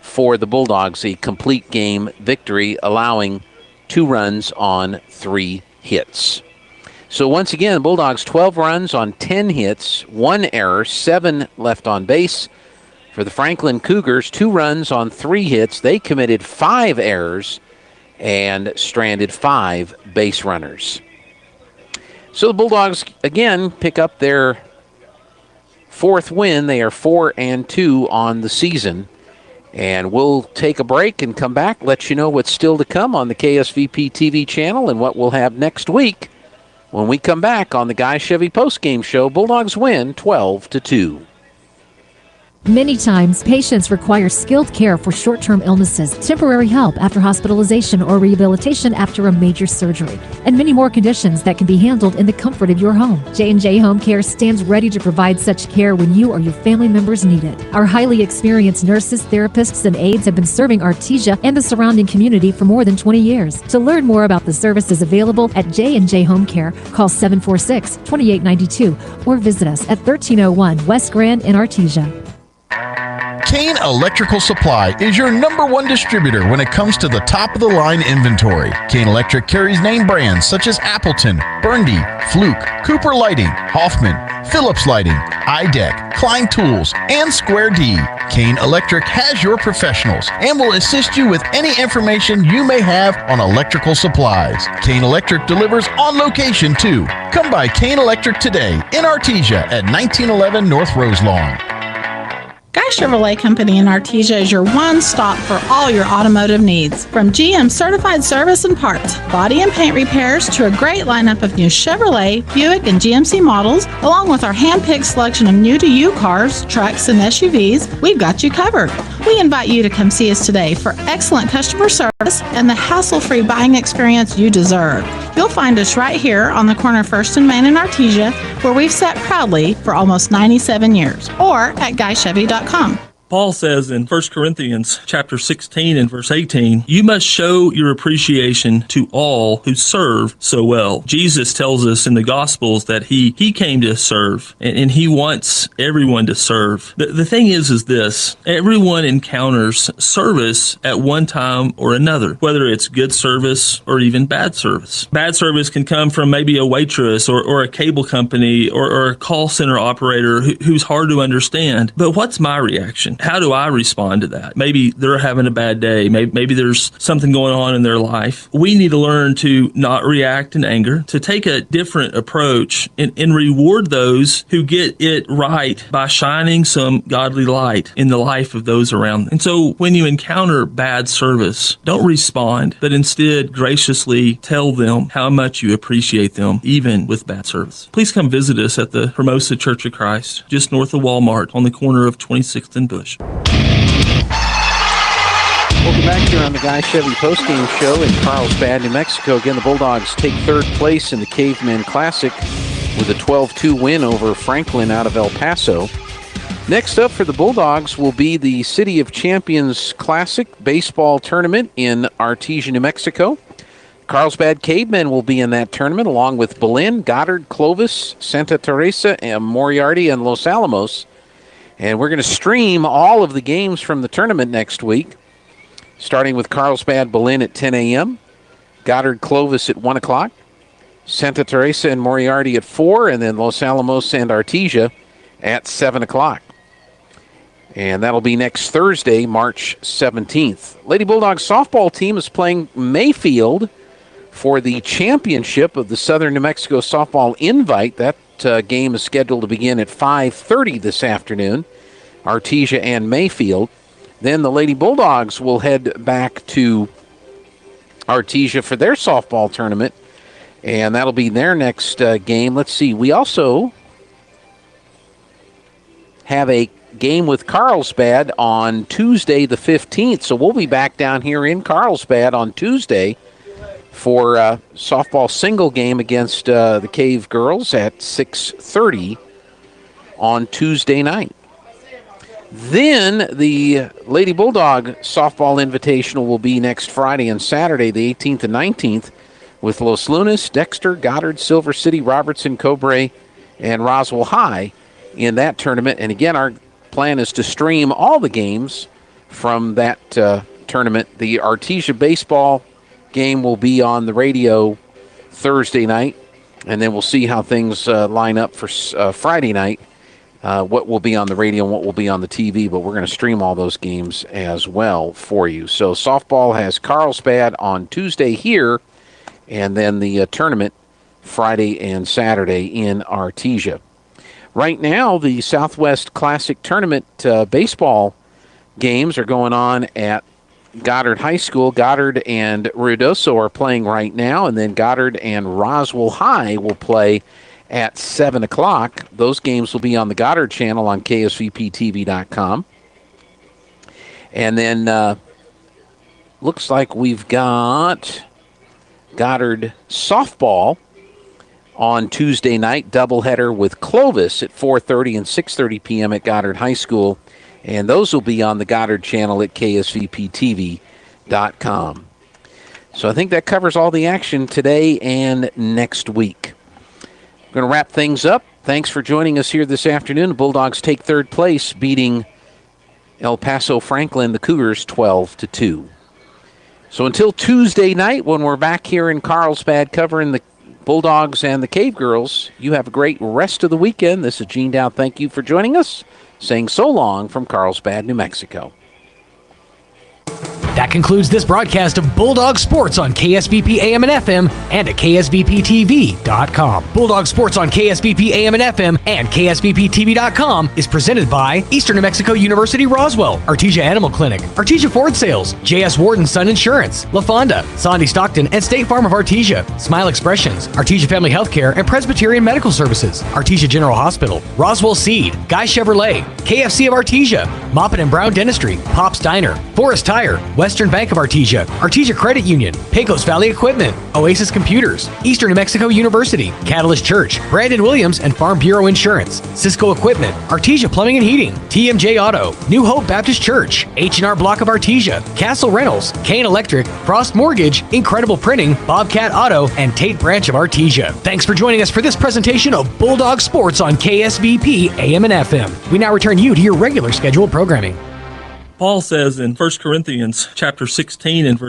for the Bulldogs, a complete game victory, allowing 2 runs on 3 hits. So once again, the Bulldogs 12 runs on 10 hits, 1 error, 7 left on base. For the Franklin Cougars, 2 runs on 3 hits. They committed 5 errors and stranded 5 base runners. So the Bulldogs, again, pick up their 4th win. They are 4-2 on the season. And we'll take a break and come back, let you know what's still to come on the KSVP TV channel and what we'll have next week when we come back on the Guy Chevy postgame show. Bulldogs win 12-2. Many times, patients require skilled care for short-term illnesses, temporary help after hospitalization or rehabilitation after a major surgery, and many more conditions that can be handled in the comfort of your home. J&J Home Care stands ready to provide such care when you or your family members need it. Our highly experienced nurses, therapists, and aides have been serving Artesia and the surrounding community for more than 20 years. To learn more about the services available at J&J Home Care, call 746-2892 or visit us at 1301 West Grand in Artesia. Kane Electrical Supply is your #1 distributor when it comes to the top-of-the-line inventory. Kane Electric carries name brands such as Appleton, Burndy, Fluke, Cooper Lighting, Hoffman, Phillips Lighting, iDeck, Klein Tools, and Square D. Kane Electric has your professionals and will assist you with any information you may have on electrical supplies. Kane Electric delivers on location too. Come by Kane Electric today in Artesia at 1911 North Roselawn. Guy Chevrolet Company in Artesia is your one-stop for all your automotive needs. From GM certified service and parts, body and paint repairs, to a great lineup of new Chevrolet, Buick, and GMC models, along with our hand-picked selection of new-to-you cars, trucks, and SUVs, we've got you covered. We invite you to come see us today for excellent customer service and the hassle-free buying experience you deserve. You'll find us right here on the corner of 1st and Main in Artesia, where we've sat proudly for almost 97 years, or at GuyChevy.com. Paul says in 1 Corinthians chapter 16 and verse 18, you must show your appreciation to all who serve so well. Jesus tells us in the Gospels that he came to serve, and he wants everyone to serve. The thing is this, everyone encounters service at one time or another, whether it's good service or even bad service. Bad service can come from maybe a waitress or a cable company or a call center operator who's hard to understand. But what's my reaction? How do I respond to that? Maybe they're having a bad day. Maybe there's something going on in their life. We need to learn to not react in anger, to take a different approach and reward those who get it right by shining some godly light in the life of those around them. And so when you encounter bad service, don't respond, but instead graciously tell them how much you appreciate them, even with bad service. Please come visit us at the Hermosa Church of Christ, just north of Walmart on the corner of 26th and Bush. Welcome back here on the Guy Chevy postgame show in Carlsbad, New Mexico. Again, the Bulldogs take 3rd place in the Cavemen Classic with a 12-2 win over Franklin out of El Paso. Next up for the Bulldogs will be the City of Champions Classic baseball tournament in Artesia, New Mexico. Carlsbad Cavemen will be in that tournament along with Belen, Goddard, Clovis, Santa Teresa, and Moriarty, and Los Alamos. And we're going to stream all of the games from the tournament next week, starting with Carlsbad Belen at 10 a.m., Goddard Clovis at 1 o'clock, Santa Teresa and Moriarty at 4, and then Los Alamos and Artesia at 7 o'clock. And that'll be next Thursday, March 17th. Lady Bulldogs softball team is playing Mayfield for the championship of the Southern New Mexico Softball Invite. That game is scheduled to begin at 5:30 this afternoon, Artesia and Mayfield. Then the Lady Bulldogs will head back to Artesia for their softball tournament, and that'll be their next game. Let's see, we also have a game with Carlsbad on Tuesday the 15th, so we'll be back down here in Carlsbad on Tuesday for a softball single game against the Cave Girls at 6:30 on Tuesday night. Then the Lady Bulldog Softball Invitational will be next Friday and Saturday, the 18th and 19th, with Los Lunas, Dexter, Goddard, Silver City, Robertson, Cobre, and Roswell High in that tournament. And again, our plan is to stream all the games from that tournament. The Artesia baseball game will be on the radio Thursday night, and then we'll see how things line up for Friday night, what will be on the radio and what will be on the TV, but we're going to stream all those games as well for you. So softball has Carlsbad on Tuesday here, and then the tournament Friday and Saturday in Artesia. Right now, the Southwest Classic Tournament baseball games are going on at Goddard High School. Goddard and Ruidoso are playing right now, and then Goddard and Roswell High will play at 7 o'clock. Those games will be on the Goddard channel on KSVPTV.com. And then looks like we've got Goddard softball on Tuesday night, doubleheader with Clovis at 4:30 and 6:30 p.m. at Goddard High School. And those will be on the Goddard channel at KSVPTV.com. So I think that covers all the action today and next week. We're going to wrap things up. Thanks for joining us here this afternoon. The Bulldogs take third place, beating El Paso Franklin, the Cougars, 12-2. So until Tuesday night, when we're back here in Carlsbad covering the Bulldogs and the Cave Girls, you have a great rest of the weekend. This is Gene Dow. Thank you for joining us. Saying so long from Carlsbad, New Mexico. That concludes this broadcast of Bulldog Sports on KSVP AM and FM and at KSVPTV.com. Bulldog Sports on KSVP AM and FM and KSVPTV.com is presented by Eastern New Mexico University Roswell, Artesia Animal Clinic, Artesia Ford Sales, J.S. Warden Sun Insurance, La Fonda, Sandy Stockton, and State Farm of Artesia, Smile Expressions, Artesia Family Healthcare and Presbyterian Medical Services, Artesia General Hospital, Roswell Seed, Guy Chevrolet, KFC of Artesia, Moppin and Brown Dentistry, Pop's Diner, Forest Tire, Western Bank of Artesia, Artesia Credit Union, Pecos Valley Equipment, Oasis Computers, Eastern New Mexico University, Catalyst Church, Brandon Williams and Farm Bureau Insurance, Cisco Equipment, Artesia Plumbing and Heating, TMJ Auto, New Hope Baptist Church, H&R Block of Artesia, Castle Rentals, Kane Electric, Frost Mortgage, Incredible Printing, Bobcat Auto, and Tate Branch of Artesia. Thanks for joining us for this presentation of Bulldog Sports on KSVP AM and FM. We now return you to your regular scheduled programming. Paul says in 1 Corinthians chapter 16 and verse